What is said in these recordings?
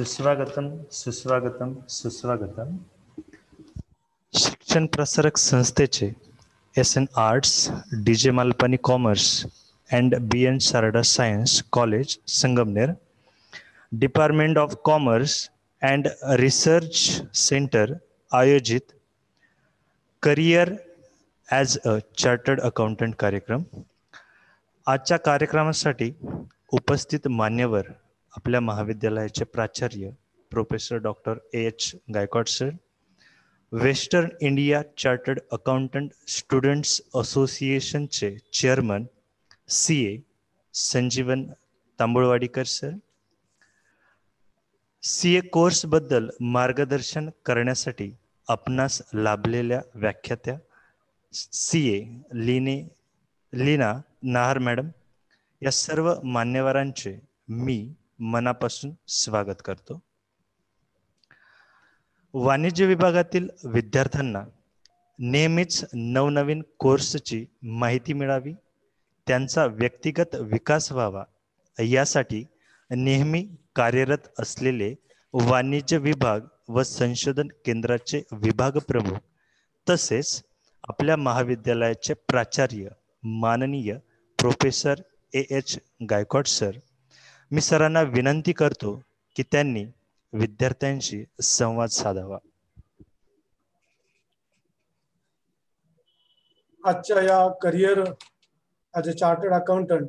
सुस्वागतम सुस्वागतम सुस्वागतम. शिक्षण प्रसारक संस्थेचे SN arts, DJ Malpani commerce and BN Sharada science college Sangamner, department of commerce and research centre आयोजित career as a chartered accountant कार्यक्रम. आजच्या कार्यक्रमासाठी उपस्थित मान्यवर आपल्या महाविद्यालयाचे प्राचार्य professor doctor AH Gaikwad sir, western India chartered accountant students असोसिएशनचे chairman CA Sanjeevan तांबुळवाडीकर sir, CA कोर्सबद्दल मार्गदर्शन करण्यासाठी आपणास लाभलेल्या व्याख्यात्या CA लीना नाहर मॅडम, या सर्व मान्यवरांचे मी मनापासून स्वागत करतो. वाणिज्य विभागातील विद्यार्थ्यांना नेहमीच नवनवीन कोर्सची माहिती मिळावी, त्यांचा व्यक्तिगत विकास व्हावा यासाठी नेहमी कार्यरत असलेले वाणिज्य विभाग व संशोधन केंद्राचे विभाग प्रमुख तसेच आपल्या महाविद्यालयाचे प्राचार्य माननीय प्रोफेसर AH गायकवाड सर, मी सरांना विनंती करतो की त्यांनी विद्यार्थ्यांशी संवाद साधावा. आजच्या या career as a chartered accountant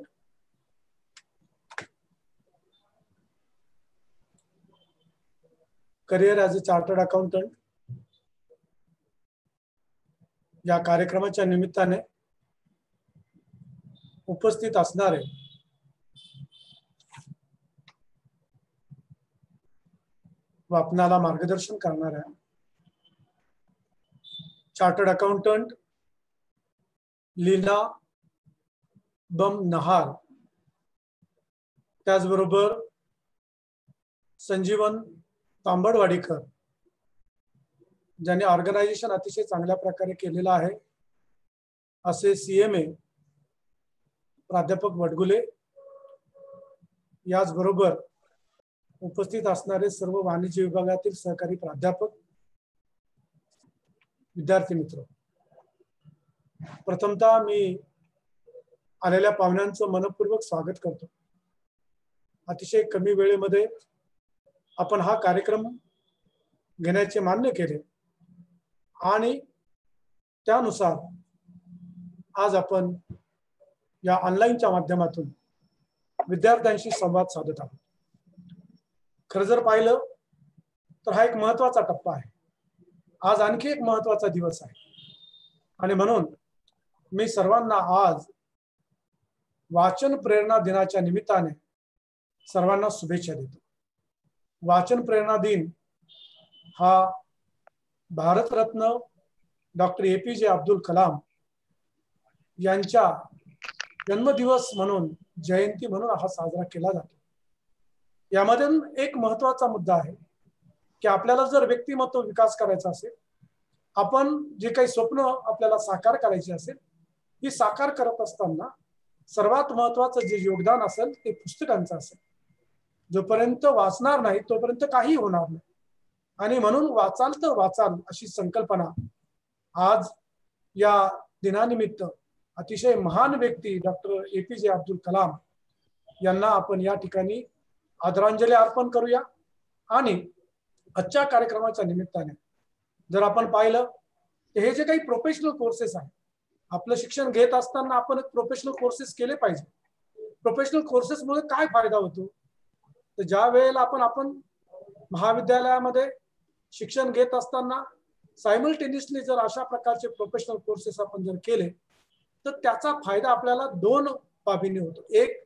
या कार्यक्रमाच्या निमित्ताने उपस्थित असणारे व आपणाला मार्गदर्शन करणाऱ्या चार्टर्ड अकाउंटंट लीना बम नहार, त्याचबरोबर संजीवन तांबडवाडीकर, ज्यांनी ऑर्गनायझेशन अतिशय चांगल्या प्रकारे केलेलं आहे, असे CMA प्राध्यापक वडगुले, याचबरोबर उपस्थित असणारे सर्व वाणिज्य विभागातील सहकारी प्राध्यापक, विद्यार्थी मित्र, प्रथमतः मी आलेल्या पाहुण्यांचं मनपूर्वक स्वागत करतो. अतिशय कमी वेळेमध्ये आपण हा कार्यक्रम घेण्याचे मान्य केले आणि त्यानुसार आज आपण या ऑनलाईनच्या माध्यमातून विद्यार्थ्यांशी संवाद साधत आहोत. खरं जर पाहिलं तर हा एक महत्वाचा टप्पा आहे. आज आणखी एक महत्वाचा दिवस आहे आणि म्हणून मी सर्वांना आज वाचन प्रेरणा दिनाच्या निमित्ताने सर्वांना शुभेच्छा देतो. वाचन प्रेरणा दिन हा भारतरत्न डॉक्टर APJ अब्दुल कलाम यांच्या जन्मदिवस म्हणून, जयंती म्हणून हा साजरा केला जातो. यामध्ये एक महत्वाचा मुद्दा आहे की आपल्याला जर व्यक्तिमत्व विकास करायचा असेल, आपण जे काही स्वप्न आपल्याला साकार करायचे असेल, ही साकार करत असताना सर्वात महत्वाचं जे योगदान असेल ते पुस्तकांचं असेल. जोपर्यंत वाचणार नाही तोपर्यंत काही होणार नाही आणि म्हणून वाचाल तर वाचाल अशी संकल्पना आज या दिनानिमित्त अतिशय महान व्यक्ती डॉक्टर APJ अब्दुल कलाम यांना आपण या ठिकाणी आदरांजली अर्पण करूया. आणि आजच्या कार्यक्रमाच्या निमित्ताने जर आपण पाहिलं तर हे जे काही प्रोफेशनल कोर्सेस आहेत, आपलं शिक्षण घेत असताना आपण प्रोफेशनल कोर्सेस केले पाहिजे. प्रोफेशनल कोर्सेसमुळे काय फायदा होतो, तर ज्या वेळेला आपण महाविद्यालयामध्ये शिक्षण घेत असताना सायमल्टेनियसली जर अशा प्रकारचे प्रोफेशनल कोर्सेस आपण जर केले तर त्याचा फायदा आपल्याला दोन बाबींनी होतो. एक,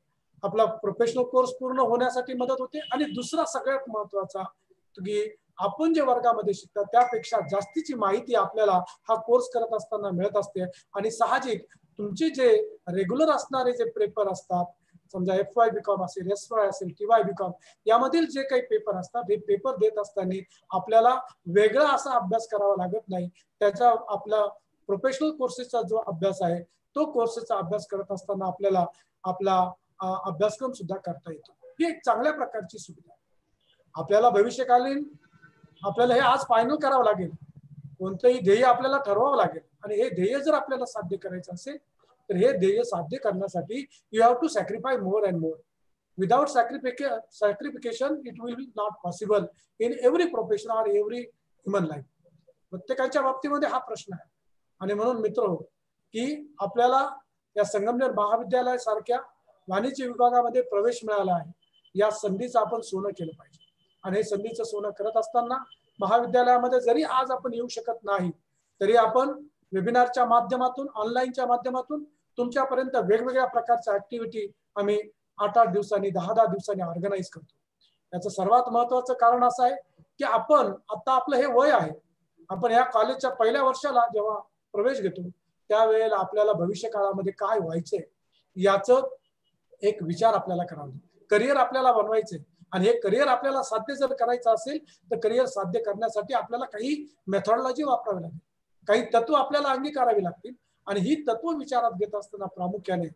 आपला प्रोफेशनल कोर्स पूर्ण होण्यासाठी मदत होते आणि दुसरा सगळ्यात महत्वाचा की आपण जे वर्गामध्ये शिकतात त्यापेक्षा जास्तीची माहिती आपल्याला हा कोर्स करत असताना मिळत असते. आणि साहजिक तुमचे जे रेग्युलर असणारे जे पेपर असतात, समजा FY BCom असेल, SY असेल, TY BCom, यामधील जे काही पेपर असतात हे पेपर देत असताना आपल्याला वेगळा असा अभ्यास करावा लागत नाही. त्याचा आपला प्रोफेशनल कोर्सेसचा जो अभ्यास आहे तो कोर्सेसचा अभ्यास करत असताना आपल्याला आपला अभ्यासक्रम सुद्धा करता येतो. ही एक चांगल्या प्रकारची सुविधा आहे. आपल्याला भविष्यकालीन आपल्याला हे आज फायनल करावं लागेल, कोणतंही ध्येय आपल्याला ठरवावं लागेल, आणि हे ध्येय जर आपल्याला साध्य करायचं असेल तर हे ध्येय साध्य करण्यासाठी you have to sacrifice more and more. Without sacrification it will be not possible in every profession or every human life. प्रत्येकाच्या बाबतीमध्ये हा प्रश्न आहे. आणि म्हणून मित्र की आपल्याला या संगमनेर महाविद्यालय सारख्या वाणिज्य विभागामध्ये प्रवेश मिळाला आहे, या संधीचं आपण सोनं केलं पाहिजे. आणि हे संधीचं सोनं करत असताना महाविद्यालयामध्ये जरी आज आपण येऊ शकत नाही तरी आपण वेबिनारच्या माध्यमातून, ऑनलाईनच्या माध्यमातून तुमच्यापर्यंत वेगवेगळ्या प्रकारच्या ऍक्टिव्हिटी आम्ही 8-8 दिवसांनी, 10-10 दिवसांनी ऑर्गनाईज करतो. याचं सर्वात महत्वाचं कारण असं आहे की आपण आता आपलं हे वय आहे, आपण या कॉलेजच्या पहिल्या वर्षाला जेव्हा प्रवेश घेतो त्यावेळेला आपल्याला भविष्य काळामध्ये काय व्हायचंय याचं एक विचार आपल्याला करावा, करिअर आपल्याला बनवायचंय. आणि हे करिअर आपल्याला साध्य जर करायचं असेल तर करिअर साध्य करण्यासाठी आपल्याला काही मेथॉडॉलॉजी वापरावी लागेल, काही तत्व आपल्याला अंगीकारावी लागतील. आणि ही तत्व विचारात घेत असताना प्रामुख्याने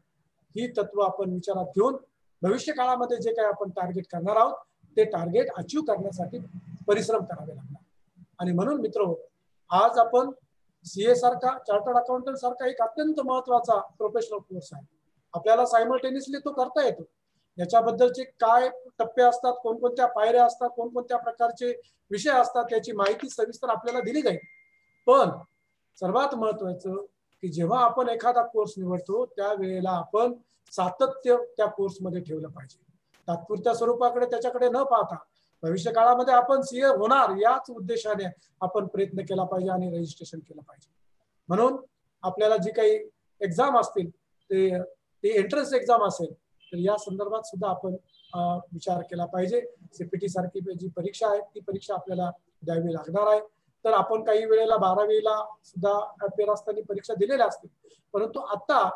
ही तत्व आपण विचारात घेऊन भविष्य काळामध्ये जे काही आपण टार्गेट करणार आहोत ते टार्गेट अचीव करण्यासाठी परिश्रम करावे लागणार. आणि म्हणून मित्र, आज आपण सीए सारखा, चार्टर्ड अकाउंटंट सारखा एक अत्यंत महत्वाचा प्रोफेशनल कोर्स आहे. आपल्याला सायमल्टेनियसली तो करता येतो. याच्याबद्दलचे काय टप्पे असतात, कोणकोणत्या पायऱ्या असतात, कोणकोणत्या प्रकारचे विषय असतात, त्याची माहिती सविस्तर आपल्याला दिली जाईल. पण सर्वात महत्वाचं की जेव्हा आपण एखादा कोर्स निवडतो त्यावेळेला आपण सातत्य त्या कोर्समध्ये ठेवलं पाहिजे. तात्पुरत्या स्वरूपाकडे त्याच्याकडे न पाहता भविष्य काळामध्ये आपण सीए होणार याच उद्देशाने आपण प्रयत्न केला पाहिजे आणि रजिस्ट्रेशन केलं पाहिजे. म्हणून आपल्याला जी काही एक्झाम असतील ते एंट्रन्स एक्झाम असेल तर या संदर्भात सुद्धा आपण विचार केला पाहिजे. सीपीटी सारखी जी परीक्षा आहे ती परीक्षा आपल्याला द्यावी लागणार आहे. तर आपण काही वेळेला 12वीला सुद्धा अपेअर असताना परीक्षा दिलेल्या असतील, परंतु आता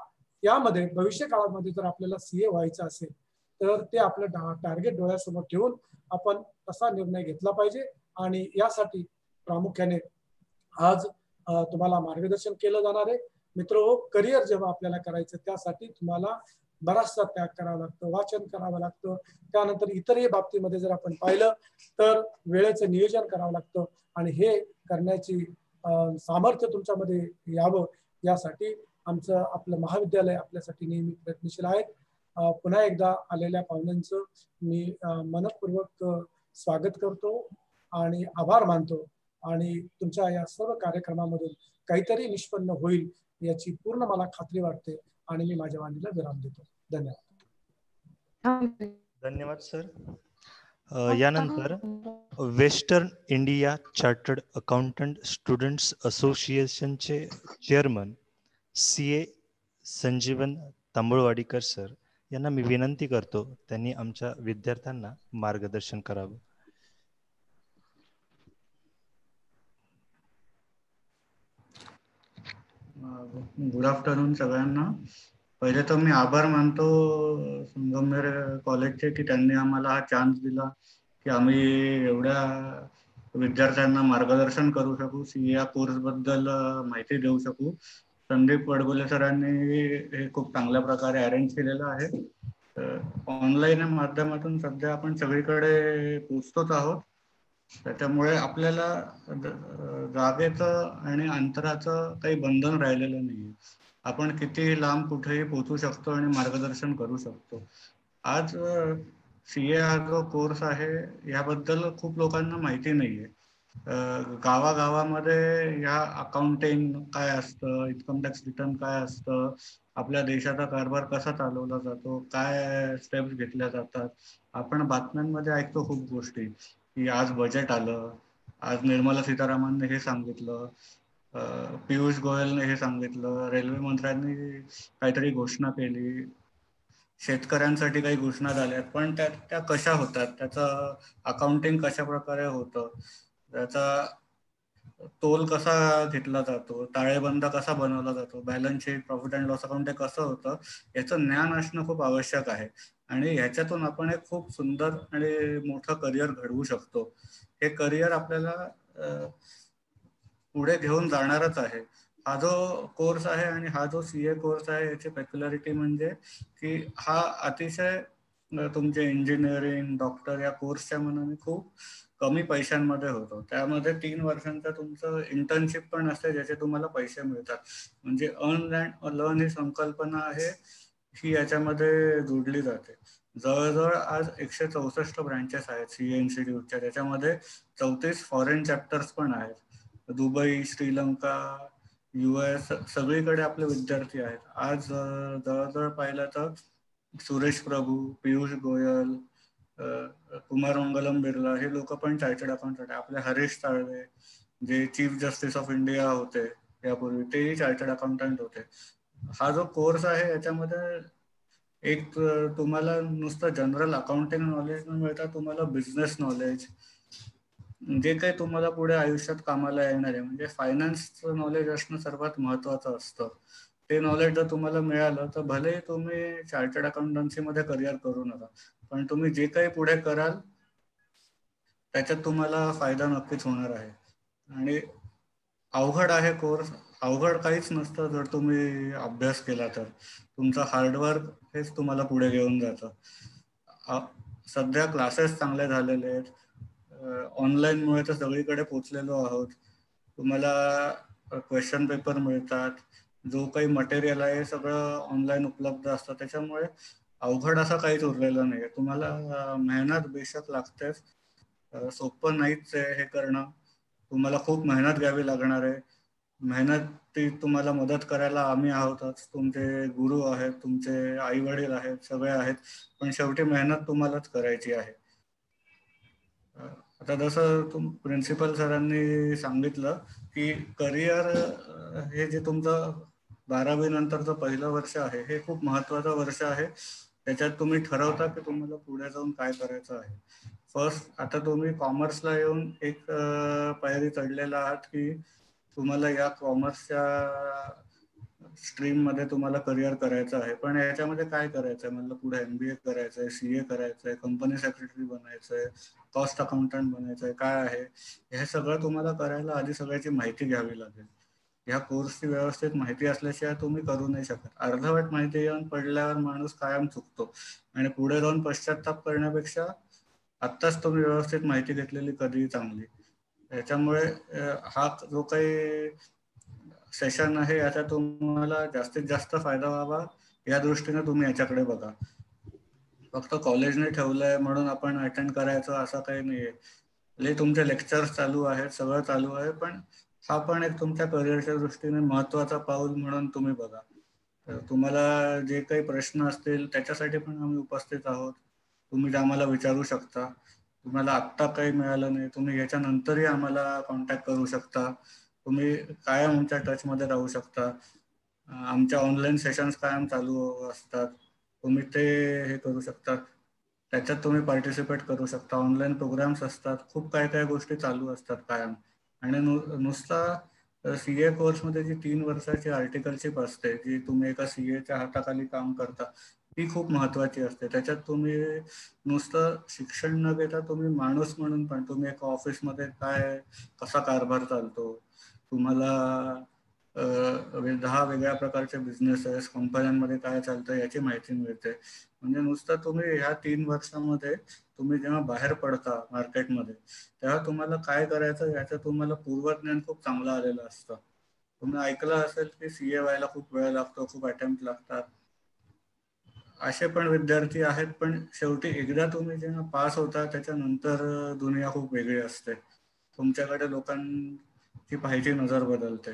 यामध्ये भविष्य काळामध्ये जर आपल्याला सीए व्हायचं असेल तर ते आपलं टार्गेट डोळ्यासमोर ठेवून आपण तसा निर्णय घेतला पाहिजे. आणि यासाठी प्रामुख्याने आज तुम्हाला मार्गदर्शन केलं जाणार आहे. मित्र, करिअर जेव्हा आपल्याला करायचं त्यासाठी तुम्हाला बराचसा त्याग करावा लागतो, वाचन करावं लागतं. त्यानंतर इतरही बाबतीमध्ये जर आपण पाहिलं तर वेळेचं नियोजन करावं लागतं. आणि हे करण्याची सामर्थ्य तुमच्यामध्ये यावं यासाठी आपलं महाविद्यालय आपल्यासाठी नेहमी प्रयत्नशील आहे. पुन्हा एकदा आलेल्या पाहुण्यांचं मी मनपूर्वक स्वागत करतो आणि आभार मानतो. आणि तुमच्या या सर्व कार्यक्रमामधून काहीतरी निष्पन्न होईल याची पूर्ण मला खात्री वाटते. आणि मी माझ्या वाणीला विराम देतो. धन्यवाद. धन्यवाद सर. यानंतर western India chartered accountant students असोसिएशनचे चेअरमन सीए संजीवन तांबुळवाडीकर सर यांना मी विनंती करतो त्यांनी आमच्या विद्यार्थ्यांना मार्गदर्शन करावं. गुड आफ्टरनून सगळ्यांना. पहिले तर मी आभार मानतो संगमनेर कॉलेजचे की त्यांनी आम्हाला हा चान्स दिला की आम्ही एवढ्या विद्यार्थ्यांना मार्गदर्शन करू शकू, या कोर्स बद्दल माहिती देऊ शकू. संदीप वडगुले सरांनी हे खूप चांगल्या प्रकारे अरेंज केलेलं आहे. ऑनलाईन माध्यमातून सध्या आपण सगळीकडे पोचतोच आहोत, त्याच्यामुळे आपल्याला जागेचं आणि अंतराचं काही बंधन राहिलेलं नाही. आपण किती लांब कुठेही पोहोचू शकतो आणि मार्गदर्शन करू शकतो. आज सीए हा जो कोर्स आहे याबद्दल खूप लोकांना माहिती नाहीये. गावागावामध्ये ह्या अकाउंटिंग काय असतं, इन्कम टॅक्स रिटर्न काय असतं, आपल्या देशाचा कारभार कसा चालवला जातो, काय स्टेप्स घेतल्या जातात. आपण बातम्यांमध्ये ऐकतो खूप गोष्टी की आज बजेट आलं, आज निर्मला सीतारामनने हे सांगितलं, पियुष गोयलने हे सांगितलं, रेल्वे मंत्र्यांनी काहीतरी घोषणा केली, शेतकऱ्यांसाठी काही घोषणा झाल्या, पण त्या कशा होतात, त्याचं अकाउंटिंग कशा प्रकारे होतं, त्याचा तोल कसा घेतला जातो, ताळेबंद कसा बनवला जातो, balance sheet, profit and loss account कसं होतं, याचं ज्ञान असणं खूप आवश्यक आहे. आणि ह्याच्यातून आपण एक खूप सुंदर आणि मोठं करिअर घडवू शकतो. हे करिअर आपल्याला पुढे घेऊन जाणारच आहे. हा जो कोर्स आहे आणि हा जो सीए कोर्स आहे याची पेक्युलॅरिटी म्हणजे की हा अतिशय तुमचे इंजिनिअरिंग, डॉक्टर या कोर्सच्या मनाने खूप कमी पैशांमध्ये होतो. त्यामध्ये 3 वर्षांचा तुमचं इंटर्नशिप पण असते, ज्याचे तुम्हाला पैसे मिळतात. म्हणजे अर्न अँड लर्न ही संकल्पना आहे, ही याच्यामध्ये जोडली जाते. जवळजवळ आज 164 ब्रँचेस आहेत सीए इन्स्टिट्यूटच्या, त्याच्यामध्ये 34 फॉरेन चॅप्टर्स पण आहेत. दुबई, श्रीलंका, US सगळीकडे आपले विद्यार्थी आहेत. आज जवळजवळ पाहिलं तर सुरेश प्रभू, पियुष गोयल, कुमार मंगलम बिर्ला हे लोक पण चार्टर्ड अकाउंटंट आहे. आपले हरीश साळवे जे चीफ जस्टिस ऑफ इंडिया होते यापूर्वी, तेही चार्टर्ड अकाउंटंट होते. हा जो कोर्स आहे याच्यामध्ये एक तुम्हाला नुसतं जनरल अकाउंटिंग नॉलेज न मिळता तुम्हाला बिझनेस नॉलेज, जे काही तुम्हाला पुढे आयुष्यात कामाला येणार आहे, म्हणजे फायनान्सचं नॉलेज असणं सर्वात महत्वाचं असतं. ते नॉलेज जर तुम्हाला मिळालं तर भले तुम्ही चार्टर्ड अकाउंटन्सी मध्ये करिअर करू नका, पण तुम्ही जे काही पुढे कराल त्याच्यात तुम्हाला फायदा नक्कीच होणार आहे. आणि अवघड आहे कोर्स, अवघड काहीच नसतं जर तुम्ही अभ्यास केला तर. तुमचं हार्डवर्क हेच तुम्हाला पुढे घेऊन जातं. सध्या क्लासेस चांगले झालेले आहेत, ऑनलाईन मुळे तर सगळीकडे पोचलेलो आहोत. तुम्हाला क्वेश्चन पेपर मिळतात, जो काही मटेरियल आहे सगळं ऑनलाईन उपलब्ध असतं. त्याच्यामुळे अवघड असं काहीच उरलेलं नाही. तुम्हाला मेहनत बेशक लागतेच, सोपं नाहीच आहे हे करणं. तुम्हाला खूप मेहनत घ्यावी लागणार आहे. मेहनत ती तुम्हाला मदत करायला आम्ही आहोतच, तुमचे गुरु आहेत, तुमचे आई वडील आहेत, सगळे आहेत, पण शेवटी मेहनत तुम्हालाच करायची आहे. आता जसं प्रिन्सिपल सरांनी सांगितलं की करिअर हे जे तुमचं 12वी नंतरचं पहिलं वर्ष आहे हे खूप महत्वाचं वर्ष आहे. त्याच्यात तुम्ही ठरवता की तुम्हाला पुढे जाऊन काय करायचं आहे. फर्स्ट आता तुम्ही कॉमर्सला येऊन एक पायरी चढलेला आहात की तुम्हाला या कॉमर्सच्या स्ट्रीम मध्ये तुम्हाला करिअर करायचं आहे, पण याच्यामध्ये काय करायचंय, मला पुढे MBA करायचंय, CA करायचंय, कंपनी सेक्रेटरी बनायचंय, कॉस्ट अकाउंटंट बनायचंय, काय आहे हे सगळं तुम्हाला करायला आधी सगळ्याची माहिती घ्यावी लागेल. ह्या कोर्सची व्यवस्थित माहिती असल्याशिवाय तुम्ही करू नाही शकत. अर्धवट माहिती येऊन पडल्यावर माणूस कायम चुकतो आणि पुढे जाऊन पश्चाताप करण्यापेक्षा आत्ताच तुम्ही व्यवस्थित माहिती घेतलेली कधीही चांगली. त्याच्यामुळे हा जो काही सेशन आहे याचा तुम्हाला जास्तीत जास्त फायदा व्हावा या दृष्टीने तुम्ही याच्याकडे बघा. फक्त कॉलेजने ठेवलंय म्हणून आपण अटेंड करायचं असं काही नाहीये. तुमचे लेक्चर्स चालू आहेत, सगळं चालू आहे, पण हा पण एक तुमच्या करिअरच्या दृष्टीने महत्वाचा पाऊल म्हणून तुम्ही बघा. तुम्हाला जे काही प्रश्न असतील त्याच्यासाठी पण आम्ही उपस्थित आहोत. तुम्ही आम्हाला विचारू शकता. तुम्हाला आत्ता काही मिळालं नाही, तुम्ही याच्यानंतरही आम्हाला कॉन्टॅक्ट करू शकता. तुम्ही कायम आमच्या टचमध्ये राहू शकता. आमच्या ऑनलाईन सेशन्स कायम चालू असतात, तुम्ही ते हे करू शकता, त्याच्यात तुम्ही पार्टिसिपेट करू शकता. ऑनलाईन प्रोग्राम्स असतात, खूप काय काय गोष्टी चालू असतात कायम. आणि नुसता CA कोर्समध्ये जी 3 वर्षाची आर्टिकलशिप असते, जी तुम्ही एका CAच्या हाताखाली काम करता, ती खूप महत्वाची असते. त्याच्यात तुम्ही नुसतं शिक्षण न घेता तुम्ही माणूस म्हणून पण तुम्ही एका ऑफिसमध्ये काय कसा कारभार चालतो, तुम्हाला 10 वेगळ्या प्रकारचे बिझनेसेस कंपन्यांमध्ये काय चालतं याची माहिती मिळते. म्हणजे नुसतं तुम्ही ह्या 3 वर्षामध्ये तुम्ही जेव्हा बाहेर पडता मार्केटमध्ये तेव्हा तुम्हाला काय करायचं याचं तुम्हाला पूर्वज्ञान खूप चांगलं आलेलं असतं. तुम्ही ऐकलं असेल की CA व्हायला खूप वेळ लागतो, खूप अटेम्प्ट लागतात. असे पण विद्यार्थी आहेत, पण शेवटी एकदा तुम्ही जेव्हा पास होता त्याच्यानंतर दुनिया खूप वेगळी असते. तुमच्याकडे लोकांची पाहायची नजर बदलते.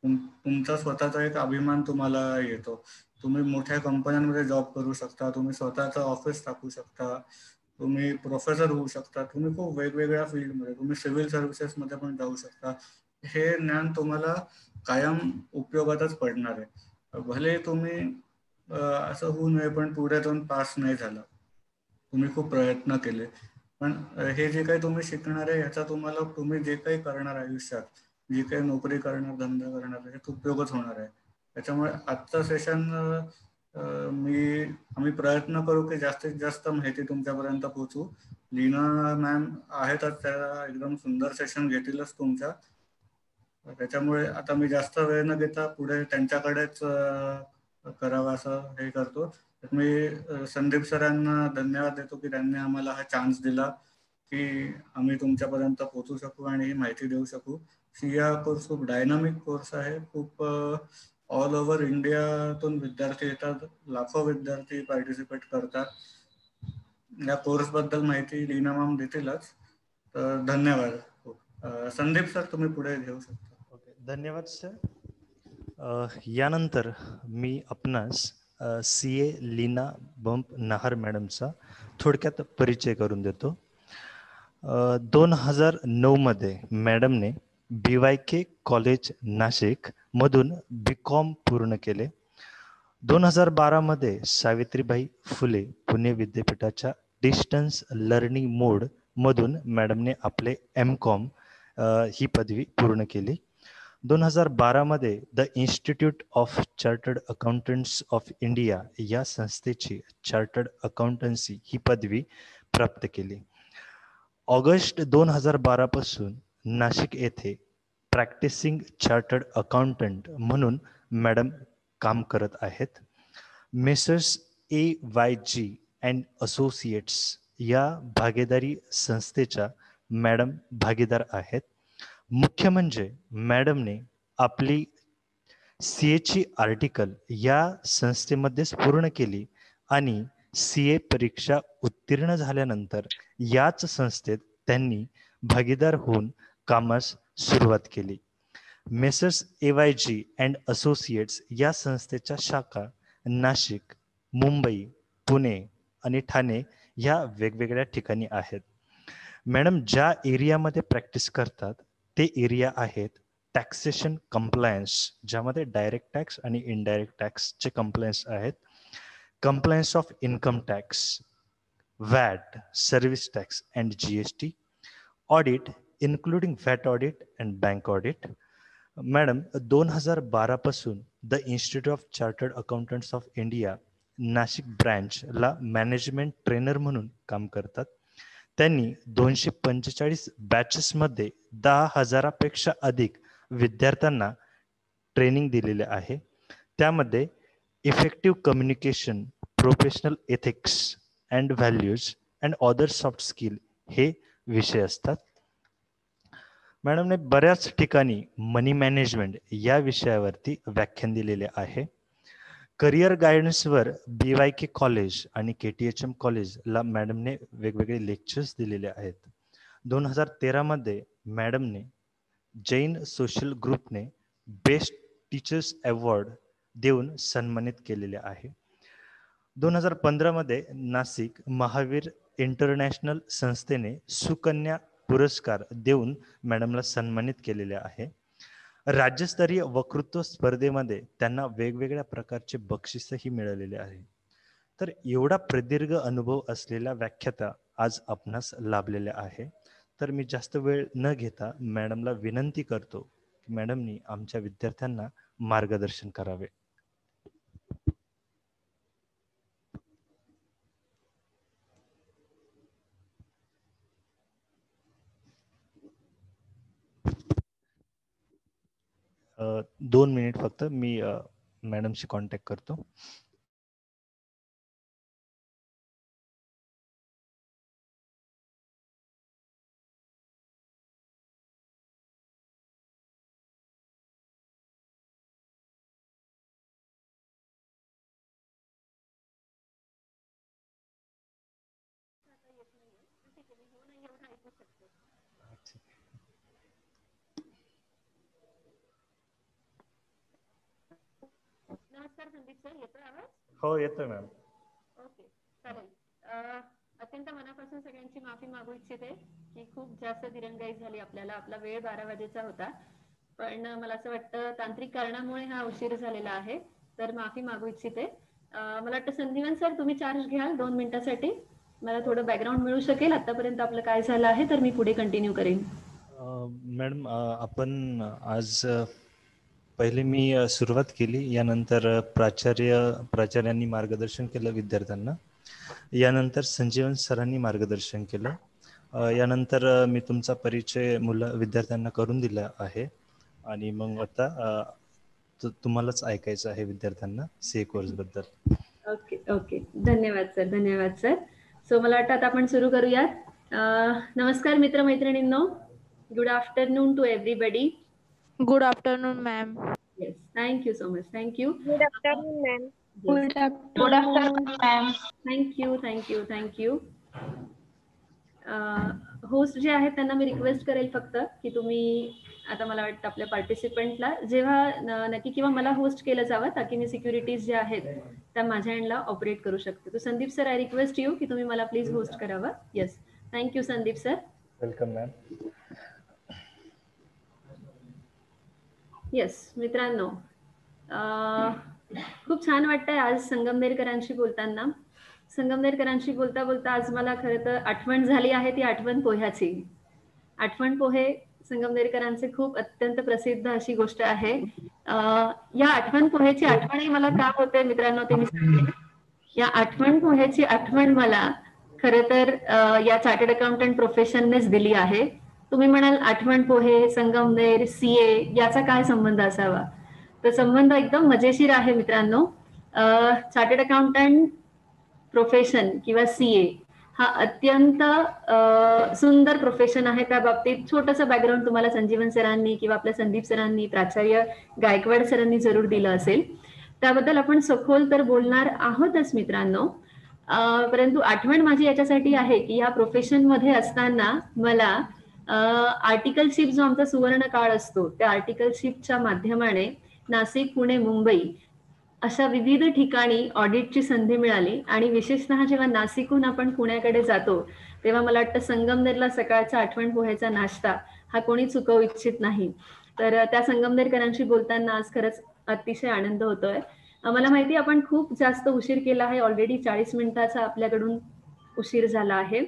तुमचा स्वतःचा एक अभिमान तुम्हाला येतो. तुम्ही मोठ्या कंपन्यांमध्ये जॉब करू शकता, तुम्ही स्वतःचं ऑफिस टाकू शकता, तुम्ही प्रोफेसर होऊ शकता, तुम्ही खूप वेगवेगळ्या फील्डमध्ये, तुम्ही सिव्हिल सर्व्हिसेसमध्ये पण जाऊ शकता. हे ज्ञान तुम्हाला कायम उपयोगातच पडणार आहे. भले तुम्ही असं होऊ नये पण पुढे जाऊन पास नाही झाला, तुम्ही खूप प्रयत्न केले, पण हे जे काही तुम्ही शिकणार आहे याचा तुम्हाला तुम्ही जे काही करणार आयुष्यात, जी काही नोकरी करणार, धंदा करणार, याच्यात उपयोगच होणार आहे. त्याच्यामुळे आजचं सेशन आम्ही प्रयत्न करू की जास्तीत जास्त माहिती तुमच्यापर्यंत पोहोचू. लीना मॅम आहेतच, त्या एकदम सुंदर सेशन घेतीलच तुमच्या. त्याच्यामुळे आता मी जास्त वेळ न घेता पुढे त्यांच्याकडेच करावं असं हे करतो. मी संदीप सरांना धन्यवाद देतो की त्यांनी आम्हाला हा चान्स दिला की आम्ही तुमच्यापर्यंत पोहोचू शकू आणि ही माहिती देऊ शकू. सिया कोर्स खूप डायनामिक कोर्स आहे. खूप ऑल ओव्हर इंडियातून विद्यार्थी येतात, लाखो विद्यार्थी पार्टिसिपेट करतात. या कोर्स बद्दल माहिती लीना मॅम देतीलच. तर धन्यवाद. संदीप सर तुम्ही पुढे घेऊ शकता. ओके, धन्यवाद सर. यानंतर मी आपणास CA लीना बंप नाहर मॅडमचा थोडक्यात परिचय करून देतो. 2009 मध्ये मॅडमने BYK कॉलेज नाशिक मधून BCom पूर्ण केले. 2012 मध्ये सावित्रीबाई फुले पुणे विद्यापीठाच्या डिस्टन्स लर्निंग मोड मधून मॅडमने आपले MCom ही पदवी पूर्ण केली. 2012 मध्ये the institute of chartered accountants of India या संस्थेची चार्टर्ड अकाउंटन्सी ही पदवी प्राप्त केली. ऑगस्ट 2012 पासून नाशिक येथे प्रॅक्टिसिंग चार्टर्ड अकाउंटंट म्हणून मॅडम काम करत आहेत. मेसर्स AYG अँड असोसिएट्स या भागीदारी संस्थेच्या मॅडम भागीदार आहेत. मुख्य म्हणजे मॅडमने आपली CA ची आर्टिकल या संस्थेमध्येच पूर्ण केली आणि CA परीक्षा उत्तीर्ण झाल्यानंतर याच संस्थेत त्यांनी भागीदार होऊन कामास सुरुवात केली. मेसर्स AYG अँड असोसिएट्स या संस्थेच्या शाखा नाशिक, मुंबई, पुणे आणि ठाणे या वेगवेगळ्या ठिकाणी आहेत. मॅडम ज्या एरियामध्ये प्रॅक्टिस करतात ते एरिया आहेत टॅक्सेशन कंप्लायन्स, ज्यामध्ये डायरेक्ट टॅक्स आणि इनडायरेक्ट टॅक्सचे कंप्लायन्स आहेत, compliance of income tax, VAT, service tax and GST, audit including VAT audit and bank audit. Madam 2012 पासून the institute of chartered accountants of India Nashik ब्रँचला management trainer म्हणून काम करतात. त्यांनी 245 बॅचेसमध्ये 10,000 पेक्षा अधिक विद्यार्थ्यांना ट्रेनिंग दिलेले आहे. त्यामध्ये effective communication, professional ethics and values and other soft skill हे विषय असतात. मॅडमने बऱ्याच ठिकाणी मनी मॅनेजमेंट या विषयावरती व्याख्यान दिलेले आहे. करिअर गायडन्सवर BYK कॉलेज आणि KTHM कॉलेजला मॅडमने वेगवेगळे लेक्चर्स दिलेले आहेत. 2013 मध्ये मॅडमने जैन सोशल ग्रुपने बेस्ट टीचर्स अवॉर्ड देऊन सन्मानित केलेले आहे. 2015 मध्ये नाशिक महावीर इंटरनॅशनल संस्थेने सुकन्या पुरस्कार देऊन मॅडमला सन्मानित केलेले आहे. राज्यस्तरीय वक्तृत्व स्पर्धेमध्ये त्यांना वेगवेगळ्या प्रकारचे बक्षीसही मिळालेले आहे. तर एवढा प्रदीर्घ अनुभव असलेल्या व्याख्याता आज आपणास लाभलेल्या आहे. तर मी जास्त वेळ न घेता मॅडमला विनंती करतो की मॅडमनी आमच्या विद्यार्थ्यांना मार्गदर्शन करावे. दोन मिनिट फक्त मी मॅडमशी कॉन्टॅक्ट करतो. नमस्कार संदीप सर, येतोय आवाज? हो येतोय मॅम. ओके, चालेल. अत्यंत मनापासून सगळ्यांची माफी मागू इच्छिते की खूप जास्त दिरंगाई झाली आपल्याला. आपला वेळ 12 वाजेचा होता, पण मला असं वाटतं तांत्रिक कारणामुळे हा उशीर झालेला आहे, तर माफी मागू इच्छिते. मला वाटतं संदीवन सर तुम्ही चार्ज घ्याल 2 मिनिटासाठी. मला थोडं बॅकग्राऊंड मिळू शकेल आतापर्यंत आपलं काय झालं आहे, तर मी पुढे कंटिन्यू करेन. मॅडम आपण आज पहिले मी सुरुवात केली, यानंतर प्राचार्यांनी मार्गदर्शन केलं विद्यार्थ्यांना, यानंतर संजीवन सरांनी मार्गदर्शन केलं, यानंतर मी तुमचा परिचय विद्यार्थ्यांना करून दिला आहे आणि मग आता तुम्हालाच ऐकायचं आहे विद्यार्थ्यांना CA कोर्स बद्दल. ओके ओके, धन्यवाद सर, धन्यवाद सर. सो मला वाटतं आता आपण सुरू करूयात. नमस्कार मित्रमैत्रिणींनो. Good afternoon to everybody. Good afternoon, ma'am. Yes, thank you so much, thank you. Good afternoon, ma'am. Good afternoon, ma'am. Thank you thank you thank you. Host जे आहेत त्यांना मी रिक्वेस्ट करेल फक्त की तुम्ही आता मला वाटतं आपल्या पार्टिसिपंटला जेव्हा नक्की किंवा मला होस्ट केलं जावं ताकी मी सिक्युरिटीज ज्या आहेत त्या माझ्या एंडला ऑपरेट करू शकते. तो Sandeep sir, I request you की तुम्ही मला प्लीज होस्ट करावं. Yes, thank you Sandeep sir. Welcome ma'am. Yes मित्रांनो, खूप छान वाटतंय आज संगमनेरकरांशी बोलताना. संगमनेरकरांशी बोलता बोलता आज मला खरं तर आठवण झाली आहे ती आठवण पोह्याची. आठवण पोहे संगमनेरकरांचे खूप अत्यंत प्रसिद्ध अशी गोष्ट आहे. या आठवण पोह्याची आठवणही मला का होते मित्रांनो ते मी सांगते. या आठवण पोह्याची आठवण मला खरं तर या चार्टर्ड अकाउंटंट प्रोफेशननेच दिली आहे. तुम्ही म्हणाल आठवण पोहे, संगमनेर, सीए याचा काय संबंध असावा? तर संबंध एकदम मजेशीर आहे मित्रांनो. चार्टर्ड अकाउंटंट प्रोफेशन किंवा सीए हा अत्यंत सुंदर प्रोफेशन आहे. त्या बाबतीत छोटंसं बॅकग्राऊंड तुम्हाला संजीवन सरांनी किंवा आपल्या संदीप सरांनी, प्राचार्य गायकवाड सरांनी जरूर दिलं असेल. त्याबद्दल आपण सखोल तर बोलणार आहोतच मित्रांनो. परंतु आठवण माझी याच्यासाठी आहे की या प्रोफेशनमध्ये असताना मला आर्टिकलशिप जो आमचा सुवर्ण काळ असतो त्या आर्टिकलशिपच्या माध्यमाने नाशिक, पुणे, मुंबई अशा विविध ठिकाणी ऑडिटची संधी मिळाली. आणि विशेषतः जेव्हा नाशिकहून आपण पुण्याकडे जातो तेव्हा मला वाटतं संगमनेरला सकाळचा आठवण पोह्याचा नाश्ता हा कोणी चुकवू इच्छित नाही. तर त्या संगमनेरकरांशी बोलताना आज खरंच अतिशय आनंद होतोय. मला माहिती आपण खूप जास्त उशीर केला आहे. ऑलरेडी 40 मिनिटाचा आपल्याकडून उशीर झाला आहे.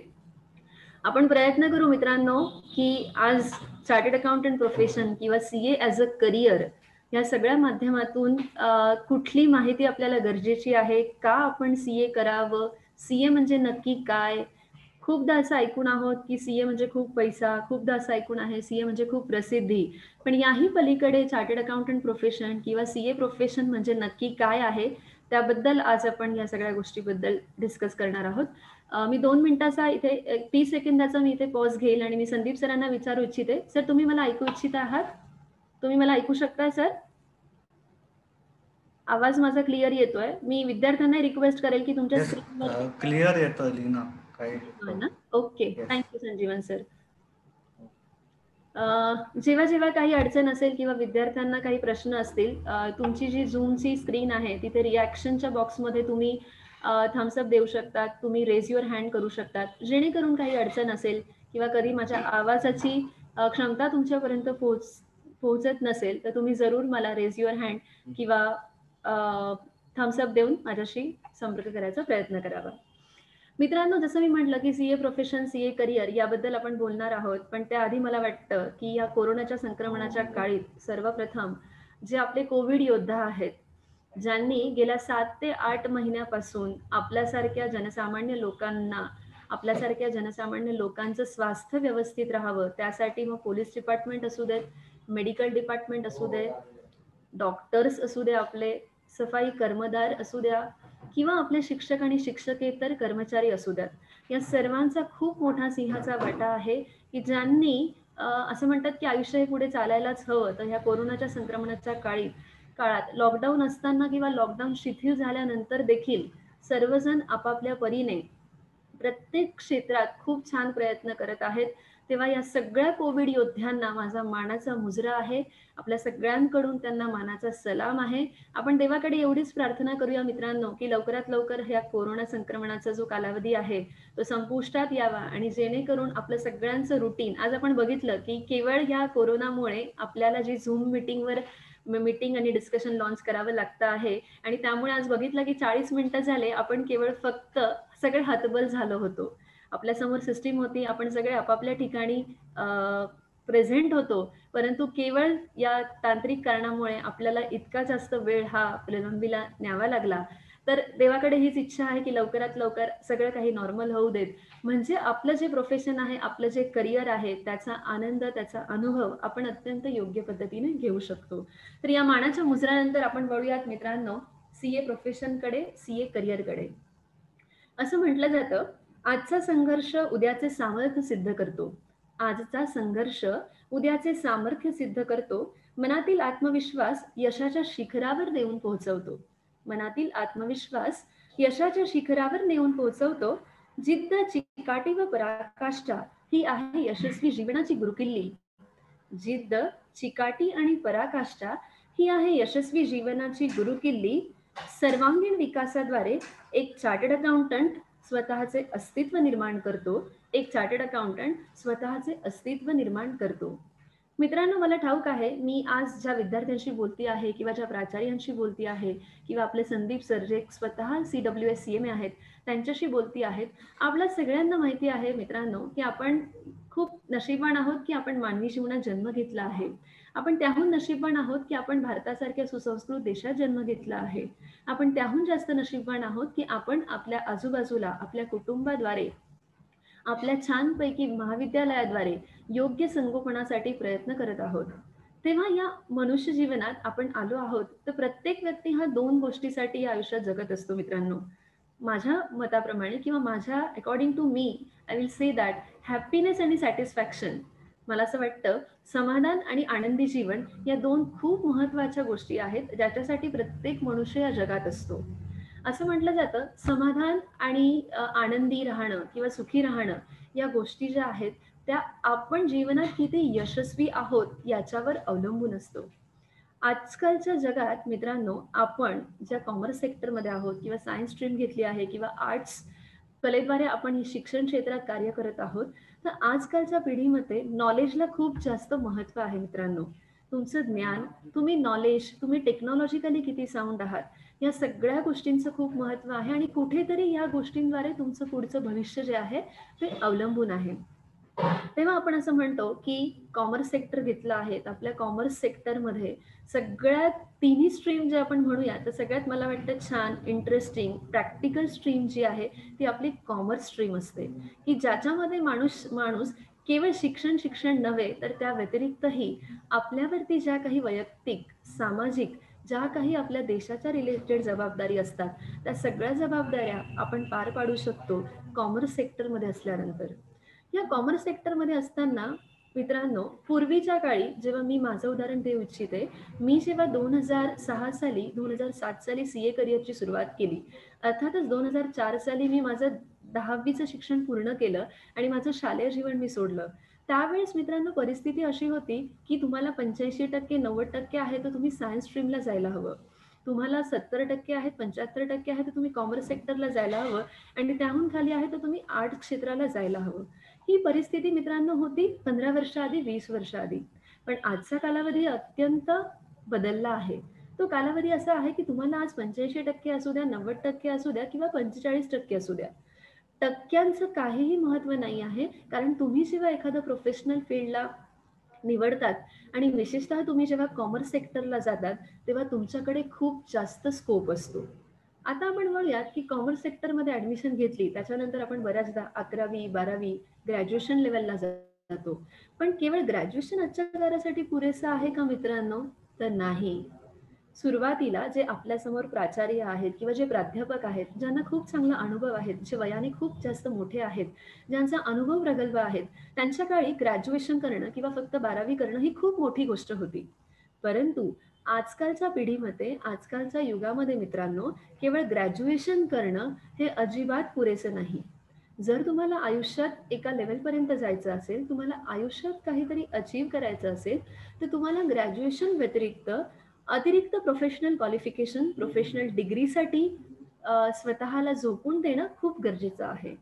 आपण प्रयत्न करू मित्रांनो की आज चार्टर्ड अकाउंटंट प्रोफेशन किंवा सीए ॲज अ करिअर या सगळ्या माध्यमातून कुठली माहिती आपल्याला गरजेची आहे, का आपण सीए करावं, सीए म्हणजे नक्की काय. खूपदा असं ऐकून आहोत की सीए म्हणजे खूप पैसा, खूपदा असं ऐकून आहे सीए म्हणजे खूप प्रसिद्धी. पण याही पलीकडे चार्टर्ड अकाउंटंट प्रोफेशन किंवा सीए प्रोफेशन म्हणजे नक्की काय आहे त्याबद्दल आज आपण या सगळ्या गोष्टीबद्दल डिस्कस करणार आहोत. मी 2 मिनिटाचा इथे 30 सेकंदाचा मी इथे पॉज घेईल आणि मी संदीप सरांना विचारू इच्छिते. सर, तुम्ही मला ऐकू इच्छित आहात? तुम्ही मला ऐकू शकताय सर? आवाज माझा क्लिअर येतोय? मी विद्यार्थ्यांना रिक्वेस्ट करेल की तुमच्या स्क्रीनवर क्लिअर येतोय लीना. काही ना? Okay, thank you Sanjeevan sir. जेव्हा जेव्हा काही अडचण असेल किंवा विद्यार्थ्यांना काही प्रश्न असतील, तुमची जी झूमची स्क्रीन आहे तिथे रिॲक्शनच्या बॉक्समध्ये तुम्ही थम्सअप देऊ शकतात, तुम्ही रेज युअर हँड करू शकतात. जेणेकरून काही अडचण असेल किंवा कधी माझ्या आवाजाची क्षमता तुमच्यापर्यंत पोहोचत नसेल तर तुम्ही जरूर मला रेज युअर हँड किंवा थम्सअप देऊन माझ्याशी संपर्क करायचा प्रयत्न करावा. मित्रांनो, जसं मी म्हटलं की सीए प्रोफेशन, सीए करिअर याबद्दल आपण बोलणार आहोत. पण त्याआधी मला वाटतं की या कोरोनाच्या संक्रमणाच्या काळी सर्वप्रथम जे आपले कोविड योद्धा आहेत, ज्यांनी गेल्या 7 ते 8 महिन्यापासून आपल्यासारख्या जनसामान्य लोकांचं स्वास्थ्य व्यवस्थित राहावं त्यासाठी मग पोलीस डिपार्टमेंट असू देत, मेडिकल डिपार्टमेंट असू दे, डॉक्टर्स असू दे, आपले सफाई कर्मदार असू द्या किंवा आपले शिक्षक आणि शिक्षकेतर कर्मचारी असू द्यात, या सर्वांचा खूप मोठा सिंहाचा वाटा आहे की ज्यांनी असं म्हणतात की आयुष्य हे पुढे चालायलाच हवं. तर ह्या कोरोनाच्या संक्रमणाच्या काळात लॉकडाऊन असताना किंवा लॉकडाऊन शिथिल झाल्यानंतर देखील सर्वजण आपापल्या परीने प्रत्येक क्षेत्रात खूप छान प्रयत्न करत आहेत. तेव्हा या सगळ्या कोविड योद्ध्यांना माझा मानाचा मुजरा आहे. आपल्या सगळ्यांकडून त्यांना मानाचा सलाम आहे. आपण देवाकडे एवढीच प्रार्थना करूया मित्रांनो की लवकरात लवकर ह्या कोरोना संक्रमणाचा जो कालावधी आहे तो संपुष्टात यावा आणि जेणेकरून आपलं सगळ्यांचं रुटीन, आज आपण बघितलं की केवळ या कोरोनामुळे आपल्याला जी झूम मीटिंग आणि डिस्कशन लॉन्च करावं लागतं आहे आणि त्यामुळे आज बघितलं की 40 मिनिटं झाले आपण केवळ फक्त सगळे हतबल झालो होतो. आपल्यासमोर सिस्टीम होती, आपण सगळे आपापल्या ठिकाणी प्रेझेंट होतो, परंतु केवळ या तांत्रिक कारणामुळे आपल्याला इतका जास्त वेळ हा विलंबीला न्यावा लागला. तर देवाकडे हीच इच्छा आहे की लवकरात लवकर सगळं काही नॉर्मल होऊ देत, म्हणजे आपलं जे प्रोफेशन आहे, आपलं जे करिअर आहे त्याचा आनंद, त्याचा अनुभव आपण अत्यंत योग्य पद्धतीने घेऊ शकतो. तर या मानाच्या मुजऱ्यानंतर आपण वळूयात मित्रांनो CA प्रोफेशनकडे, CA करिअरकडे. असं म्हटलं जातं, आजचा संघर्ष उद्याचे सामर्थ्य सिद्ध करतो. आजचा संघर्ष उद्याचे सामर्थ्य सिद्ध करतो. मनातील आत्मविश्वास यशाच्या शिखरावर नेऊन पोहोचवतो. मनातील आत्मविश्वास यशाच्या शिखरावर नेऊन पोहोचवतो. जिद्द, चिकाटी व पराकाष्ठा ही आहे यशस्वी जीवनाची गुरुकिल्ली. जिद्द, चिकाटी आणि पराकाष्ठा ही आहे यशस्वी जीवनाची गुरुकिल्ली. सर्वांगीण विकासाद्वारे एक चार्टर्ड अकाउंटंट स्वतःचे अस्तित्व निर्माण करतो. एक चार्टर्ड अकाउंटंट स्वतःचे अस्तित्व निर्माण करतो. मित्रांनो, मला ठाऊक आहे, मी आज ज्या विद्यार्थ्यांशी बोलती आहे किंवा ज्या प्राचार्यांशी बोलती आहे किंवा आपले संदीप सर जे स्वतः CWS CMA आहेत त्यांच्याशी बोलती आहेत. आपल्या सगळ्यांना माहिती आहे मित्रांनो, की आपण खूप नशीबवान आहोत की आपण मानवी जीवनात जन्म घेतला आहे. आपण त्याहून नशीबवान आहोत की आपण भारतासारख्या सुसंस्कृत देशात जन्म घेतला आहे. आपण त्याहून जास्त नशीबवान आहोत की आपण आपल्या आजूबाजूला आपल्या कुटुंबाद्वारे, आपल्या छानपैकी महाविद्यालयाद्वारे योग्य संगोपनासाठी प्रयत्न करत आहोत. तेव्हा या मनुष्य जीवनात आपण आलो आहोत तर प्रत्येक व्यक्ती हा 2 गोष्टीसाठी या आयुष्यात जगत असतो मित्रांनो. माझ्या मताप्रमाणे किंवा माझ्या अकॉर्डिंग टू मी I will say that happiness आणि सॅटिस्फॅक्शन. मला असं वाटतं समाधान आणि आनंदी जीवन या 2 खूप महत्त्वाच्या गोष्टी आहेत ज्याच्यासाठी प्रत्येक मनुष्य या जगात असतो. असं म्हटलं जातं समाधान आणि आनंदी राहणं किंवा सुखी राहणं या गोष्टी ज्या आहेत त्या आपण जीवनात किती यशस्वी आहोत याच्यावर अवलंबून असतो. आजकालच्या जगात मित्रांनो, आपण ज्या कॉमर्स सेक्टरमध्ये आहोत किंवा सायन्स स्ट्रीम घेतली आहे किंवा आर्ट्स कलेद्वारे आपण शिक्षण क्षेत्रात कार्य करत आहोत, तर आजकालच्या पिढीमध्ये नॉलेजला खूप जास्त महत्त्व आहे मित्रांनो. तुमचं ज्ञान, तुम्ही नॉलेज, तुम्ही टेक्नॉलॉजिकली किती साऊंड आहात या सगळ्या गोष्टींचं खूप महत्त्व आहे आणि कुठेतरी या गोष्टींद्वारे तुमचं पुढचं भविष्य जे आहे ते अवलंबून आहे. तेव्हा आपण असं म्हणतो की कॉमर्स सेक्टर घेतलं आहे, आपल्या कॉमर्स सेक्टरमध्ये सगळ्यात तिन्ही स्ट्रीम जे आपण म्हणूया तर सगळ्यात मला वाटतं छान, इंटरेस्टिंग, प्रॅक्टिकल स्ट्रीम जी आहे ती आपली कॉमर्स स्ट्रीम असते, की ज्याच्यामध्ये माणूस केवळ शिक्षण नव्हे तर त्या व्यतिरिक्तही आपल्यावरती ज्या काही वैयक्तिक, सामाजिक, ज्या काही आपल्या देशाच्या रिलेटेड जबाबदारी असतात त्या सगळ्या जबाबदाऱ्या आपण पार पाडू शकतो कॉमर्स सेक्टरमध्ये असल्यानंतर. या कॉमर्स सेक्टरमध्ये असताना मित्रांनो, पूर्वीच्या काळी जेव्हा मी माझं उदाहरण देऊ इच्छिते, मी जेव्हा 2006 साली 2007 साली CA करिअरची सुरुवात केली, अर्थातच 2004 साली मी माझं 10वीचं शिक्षण पूर्ण केलं आणि माझं शालेय जीवन मी सोडलं. त्यावेळेस मित्रांनो परिस्थिती अशी होती की तुम्हाला 85% 90% आहे तर तुम्ही सायन्स स्ट्रीमला जायला हवं. तुम्हाला 70% आहेत, 75% आहे तर तुम्ही कॉमर्स सेक्टरला जायला हवं आणि त्याहून खाली आहे तर तुम्ही आर्ट क्षेत्राला जायला हवं. ही परिस्थिती मित्रांनो होती 15 वर्ष आधी, 20 वर्ष आधी. पण आजचा कालावधी अत्यंत बदलला आहे. तो कालावधी असा आहे की तुम्हाला आज 85% असू द्या, 90% असू द्या किंवा 45% असू द्या, टक्क्यांचं काहीही महत्त्व नाही आहे. कारण तुम्ही जेव्हा एखादं प्रोफेशनल फील्डला निवडतात आणि विशेषतः तुम्ही जेव्हा कॉमर्स सेक्टरला जातात तेव्हा तुमच्याकडे खूप जास्त स्कोप असतो. आता आपण म्हणूयात की कॉमर्स सेक्टरमध्ये ॲडमिशन घेतली त्याच्यानंतर आपण बऱ्याचदा 11वी 12वी ग्रॅज्युएशन लेवलला जातो. पण केवळ ग्रॅज्युएशन आजच्या काळासाठी पुरेसं आहे का मित्रांनो? तर नाही. सुरुवातीला जे आपल्यासमोर प्राचार्य आहेत किंवा जे प्राध्यापक आहेत ज्यांना खूप चांगला अनुभव आहेत, जे वयाने खूप जास्त मोठे आहेत, ज्यांचा अनुभव प्रगल्भ आहेत, त्यांच्या काळी ग्रॅज्युएशन करणं किंवा फक्त 12वी करणं ही खूप मोठी गोष्ट होती. परंतु आजकालच्या पिढीमध्ये, आजकालच्या युगामध्ये मित्रांनो, केवळ ग्रॅज्युएशन करणं हे अजिबात पुरेसं नाही. जर तुम्हाला आयुष्यात एका लेवलपर्यंत जायचं असेल, तुम्हाला आयुष्यात काहीतरी अचीव्ह करायचं असेल तर तुम्हाला ग्रॅज्युएशन व्यतिरिक्त अतिरिक्त प्रोफेशनल क्वालिफिकेशन, प्रोफेशनल डिग्रीसाठी स्वतःला झोकून देणं खूप गरजेचं आहे.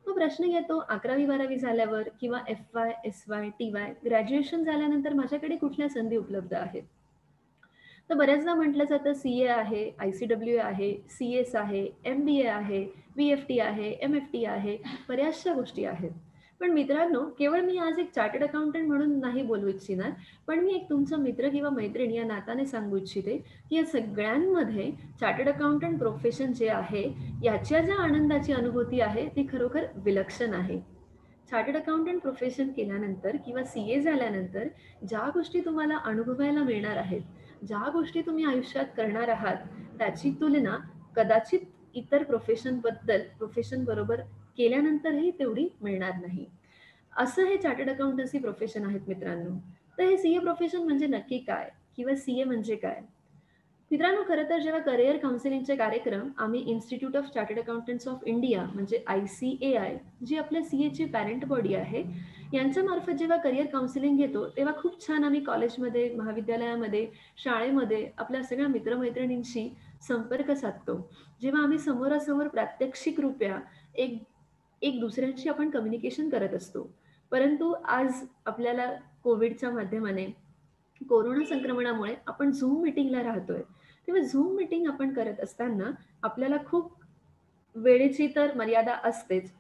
मग प्रश्न येतो 11वी 12वी झाल्यावर किंवा FY, SY, TY ग्रॅज्युएशन झाल्यानंतर माझ्याकडे कुठल्या संधी उपलब्ध आहेत? तर बऱ्याचदा म्हटलं जातं CA आहे, ICWA आहे, CS आहे, MBA आहे, BFT आहे, MFT आहे, बऱ्याचशा गोष्टी आहेत. पण मित्रांनो, केवळ मी आज एक चार्टर्ड अकाउंटंट म्हणून नाही बोलू इच्छिणार, पण मी एक तुमचा मित्र किंवा मैत्रीण या नात्याने सांगू इच्छिते की या सगळ्यांमध्ये चार्टर्ड अकाउंटंट प्रोफेशन जे आहे याच्या ज्या आनंदाची अनुभूती आहे ती खरोखर विलक्षण आहे. चार्टर्ड अकाउंटंट प्रोफेशन केल्यानंतर किंवा CA झाल्यानंतर ज्या गोष्टी तुम्हाला अनुभवायला मिळणार आहेत ज्या गोष्टी तुम्ही आयुष्यात करणार आहात त्याची तुलना कदाचित इतर प्रोफेशन बरोबर केल्यानंतरही तेवढी मिळणार नाही. असं हे चार्टर्ड अकाउंटन्सी प्रोफेशन आहेत मित्रांनो. तर हे सीए प्रोफेशन म्हणजे नक्की काय किंवा सीए म्हणजे काय? मित्रांनो, खरं तर जेव्हा करिअर काउन्सिलिंगचे कार्यक्रम आम्ही institute of chartered accountants of India म्हणजे ICAI, जी आपल्या सीएची पॅरेंट बॉडी आहे, यांच्या मार्फत जेव्हा करिअर काउन्सिलिंग घेतो तेव्हा खूप छान आम्ही कॉलेजमध्ये, महाविद्यालयामध्ये, शाळेमध्ये आपल्या सगळ्या मित्रमैत्रिणींशी संपर्क साधतो. जेव्हा आम्ही समोरासमोर प्रात्यक्षिकरूप्या एक एक दुसऱ्यांशी आपण कम्युनिकेशन करत असतो. परंतु आज आपल्याला कोविडच्या माध्यमाने, कोरोना संक्रमणामुळे आपण झूम मीटिंगला राहतोय. तेव्हा झूम मीटिंग आपण करत असताना आपल्याला खूप वेळेची तर मर्यादा असतेच.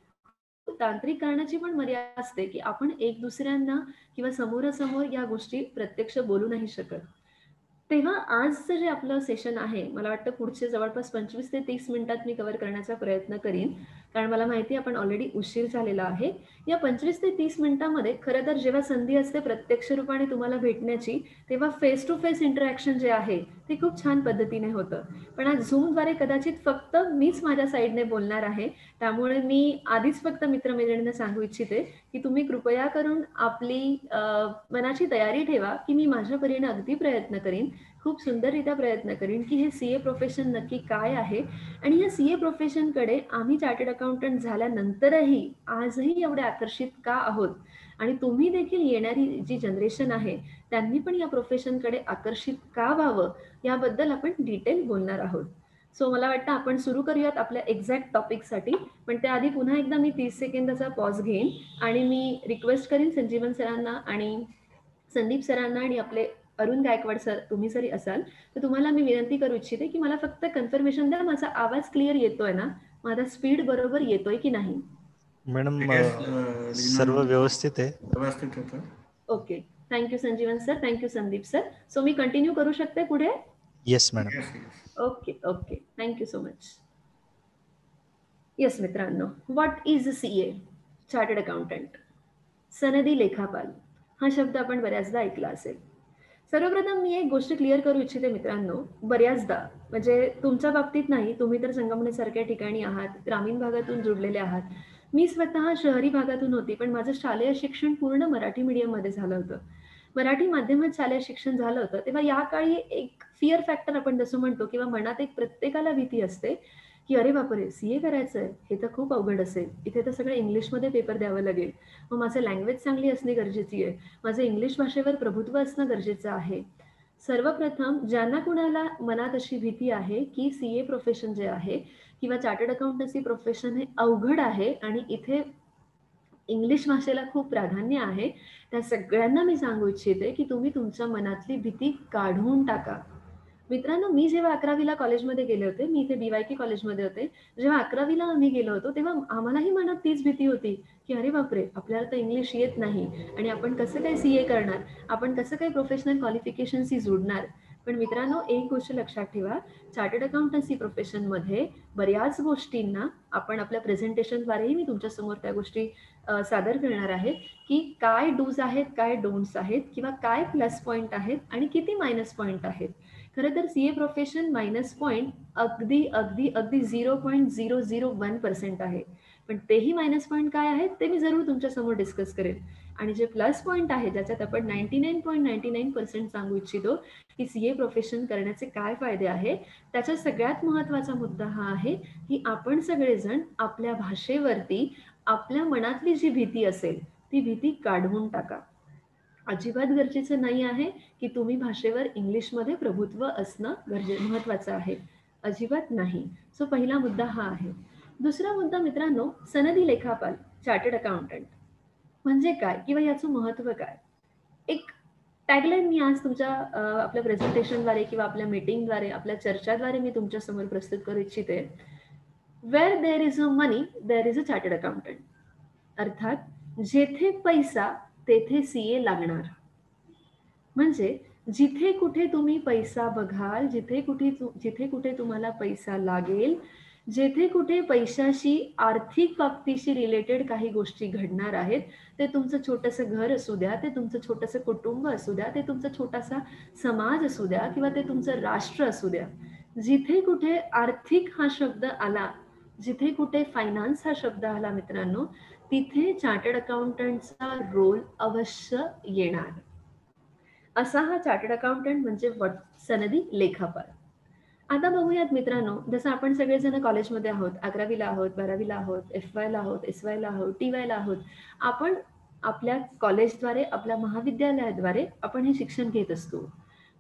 तांत्रिक कारणाची पण मर्यादा असते, की आपण एक दुसऱ्यांना किंवा समोरासमोर या गोष्टी प्रत्यक्ष बोलू नाही शकत. तेव्हा आजचं जे आपलं सेशन आहे, मला वाटतं पुढचे जवळपास 25 ते 30 मिनिटात मी कव्हर करण्याचा प्रयत्न करीन. कारण मला माहिती आहे आपण ऑलरेडी उशीर झालेला आहे. या 25 ते 30 मिनिटामध्ये खरं तर जेव्हा संधी असते प्रत्यक्ष रूपाने तुम्हाला भेटण्याची, तेव्हा फेस टू फेस इंटरॅक्शन जे आहे ते खूप छान पद्धतीने होतं. पण आज झूमद्वारे कदाचित फक्त मीच माझ्या साईडने बोलणार आहे. त्यामुळे मी आधीच फक्त मित्रमैत्रिणींना सांगू इच्छिते, की तुम्ही कृपया करून आपली मनाची तयारी ठेवा, की मी माझ्या परीने अगदी प्रयत्न करीन, खूप सुंदररित्या प्रयत्न करीन, की हे सीए प्रोफेशन नक्की काय आहे आणि या सीए प्रोफेशनकडे आम्ही चार्टर्ड अकाउंटंट झाल्यानंतरही आजही एवढे आकर्षित का आहोत आणि तुम्ही देखील येणारी जी जनरेशन आहे त्यांनी पण या प्रोफेशनकडे आकर्षित का व्हावं याबद्दल आपण डिटेल बोलणार आहोत. सो मला वाटतं आपण सुरू करूयात आपल्या एक्झॅक्ट टॉपिकसाठी. पण त्याआधी पुन्हा एकदा मी 30 सेकंदाचा पॉज घेईन आणि मी रिक्वेस्ट करीन संजीवन सरांना आणि संदीप सरांना आणि आपले अरुण गायकवाड सर, तुम्ही जरी असाल तर तुम्हाला मी विनंती करू इच्छिते की मला फक्त कन्फर्मेशन द्या, माझा आवाज क्लिअर येतोय ना, माझा स्पीड बरोबर येतोय की नाही. मॅडम लीना, सर्व व्यवस्थित आहे. व्यवस्थित होतं. Okay, thank you Sanjeevan sir, thank you Sandeep sir. So मी कंटिन्यू करू शकते पुढे? Yes madam. Yes, yes. Okay okay, thank you so much. Yes मित्रांनो, what is CA? Chartered accountant, सनदी लेखापाल हा शब्द आपण बऱ्याचदा ऐकला असेल. सर्वप्रथम मी एक गोष्ट क्लिअर करू इच्छिते मित्रांनो, बऱ्याचदा म्हणजे तुमच्या बाबतीत नाही, तुम्ही तर संगमनेरसारख्या ठिकाणी आहात, ग्रामीण भागातून जुडलेले आहात. मी स्वतः शहरी भागातून होती, पण माझं शालेय शिक्षण पूर्ण मराठी मीडियममध्ये झालं होतं. मराठी माध्यमात शालेय शिक्षण झालं होतं. तेव्हा या काळी एक फिअर फॅक्टर आपण जसं म्हणतो किंवा मनात एक प्रत्येकाला भीती असते, की अरे बापरे, सीए करायचंय, हे तर खूप अवघड असेल, इथे तर सगळं इंग्लिशमध्ये पेपर द्यावं लागेल, मग माझं लँग्वेज चांगली असणे गरजेची आहे, माझं इंग्लिश भाषेवर प्रभुत्व असणं गरजेचं आहे. सर्वप्रथम ज्यांना कुणाला मनात अशी भीती आहे की सीए प्रोफेशन जे आहे किंवा चार्टर्ड अकाउंटन्सी प्रोफेशन हे अवघड आहे आणि इथे इंग्लिश भाषेला खूप प्राधान्य आहे, त्या सगळ्यांना मी सांगू इच्छिते की तुम्ही तुमच्या मनातली भीती काढून टाका. मित्रांनो, मी जेव्हा 11वीला कॉलेजमध्ये गेले होते, मी इथे BYK कॉलेजमध्ये होते. जेव्हा 11वीला आम्ही गेलो होतो, तेव्हा आम्हालाही मनात तीच भीती होती, की अरे बापरे, आपल्याला तर इंग्लिश येत नाही आणि आपण कसं काय सीए करणार? आपण कसं काय प्रोफेशनल क्वालिफिकेशनशी जोडणार? पण मित्रांनो, एक गोष्ट लक्षात ठेवा, चार्टर्ड अकाउंटन्सी प्रोफेशनमध्ये बऱ्याच गोष्टींना आपण आपल्या प्रेझेंटेशनद्वारेही मी तुमच्यासमोर त्या गोष्टी सादर करणार आहे, की काय डूज आहेत, काय डोंट्स आहेत किंवा काय प्लस पॉईंट आहेत आणि किती मायनस पॉईंट आहेत. खरं तर सीए प्रोफेशन मायनस पॉईंट अगदी अगदी अगदी 0.001% आहे. पण तेही मायनस पॉईंट काय आहेत ते मी जरूर तुमच्यासमोर डिस्कस करेन. आणि जे प्लस पॉईंट आहे ज्याच्यात आपण 99.99% सांगू इच्छितो की सीए प्रोफेशन करण्याचे काय फायदे आहे, त्याचा सगळ्यात महत्त्वाचा मुद्दा हा आहे की आपण सगळेजण आपल्या भाषेवरती आपल्या मनातली जी भीती असेल ती भीती काढून टाका. अजिबात गरजेचं नाही आहे की तुम्ही भाषेवर इंग्लिशमध्ये प्रभुत्व असणं महत्त्वाचं आहे, अजिबात नाही. सो पहिला मुद्दा हा आहे. दुसरा मुद्दा मित्रांनो, सनदी लेखापाल, चार्टर्ड अकाउंटंट म्हणजे काय किंवा याचं महत्त्व काय? एक टॅगलाईन मी आज तुमच्या आपल्या प्रेझेंटेशनद्वारे किंवा आपल्या मीटिंगद्वारे, आपल्या चर्चाद्वारे मी तुमच्यासमोर प्रस्तुत करू इच्छिते. Where there is a money there is a chartered accountant. अर्थात जेथे पैसा तेथे सीए लागणार. म्हणजे जिथे कुठे तुम्ही पैसा बघाल, जिथे कुठे तुम्हाला पैसा लागेल, जेथे कुठे पैशाशी आर्थिक बाबतीशी रिलेटेड काही गोष्टी घडणार आहेत, ते तुमचं छोटंसं घर असू द्या, ते तुमचं छोटंसं कुटुंब असू द्या, ते तुमचा छोटासा समाज असू द्या किंवा ते तुमचं राष्ट्र असू द्या, जिथे कुठे आर्थिक हा शब्द आला, जिथे कुठे फायनान्स हा शब्द आला मित्रांनो, तिथे चार्टर्ड अकाउंटंटचा रोल अवश्य येणार. असा हा चार्टर्ड अकाउंटंट म्हणजे सनदी लेखापाल. आता बघूयात मित्रांनो, जसं आपण सगळेजण कॉलेजमध्ये आहोत, 11वीला आहोत, 12वीला आहोत, FYला आहोत, SYला आहोत, TYला आहोत. आपण आपल्या कॉलेजद्वारे, आपल्या महाविद्यालयाद्वारे आपण हे शिक्षण घेत असतो.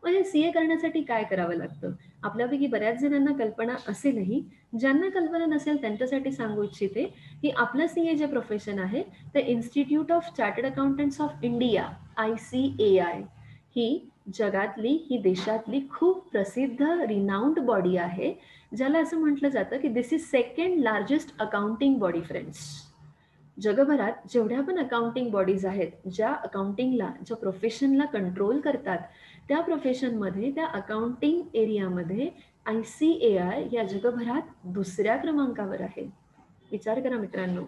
म्हणजे CA करण्यासाठी काय करावं लागतं? आपल्यापैकी बऱ्याच जणांना कल्पना असेलही. ज्यांना कल्पना नसेल त्यांच्यासाठी सांगू इच्छिते की आपलं CA जे प्रोफेशन आहे ते institute of chartered accountants of India, ICAI, ही जगातली, ही देशातली खूप प्रसिद्ध रिनाउंड बॉडी आहे, ज्याला असं म्हटलं जातं की this is second largest accounting body friends. जगभरात जेवढ्या पण अकाउंटिंग बॉडीज आहेत, ज्या अकाउंटिंगला, ज्या प्रोफेशनला कंट्रोल करतात, त्या प्रोफेशनमध्ये, त्या अकाउंटिंग एरियामध्ये ICAI या जगभरात दुसऱ्या क्रमांकावर आहे. विचार करा मित्रांनो,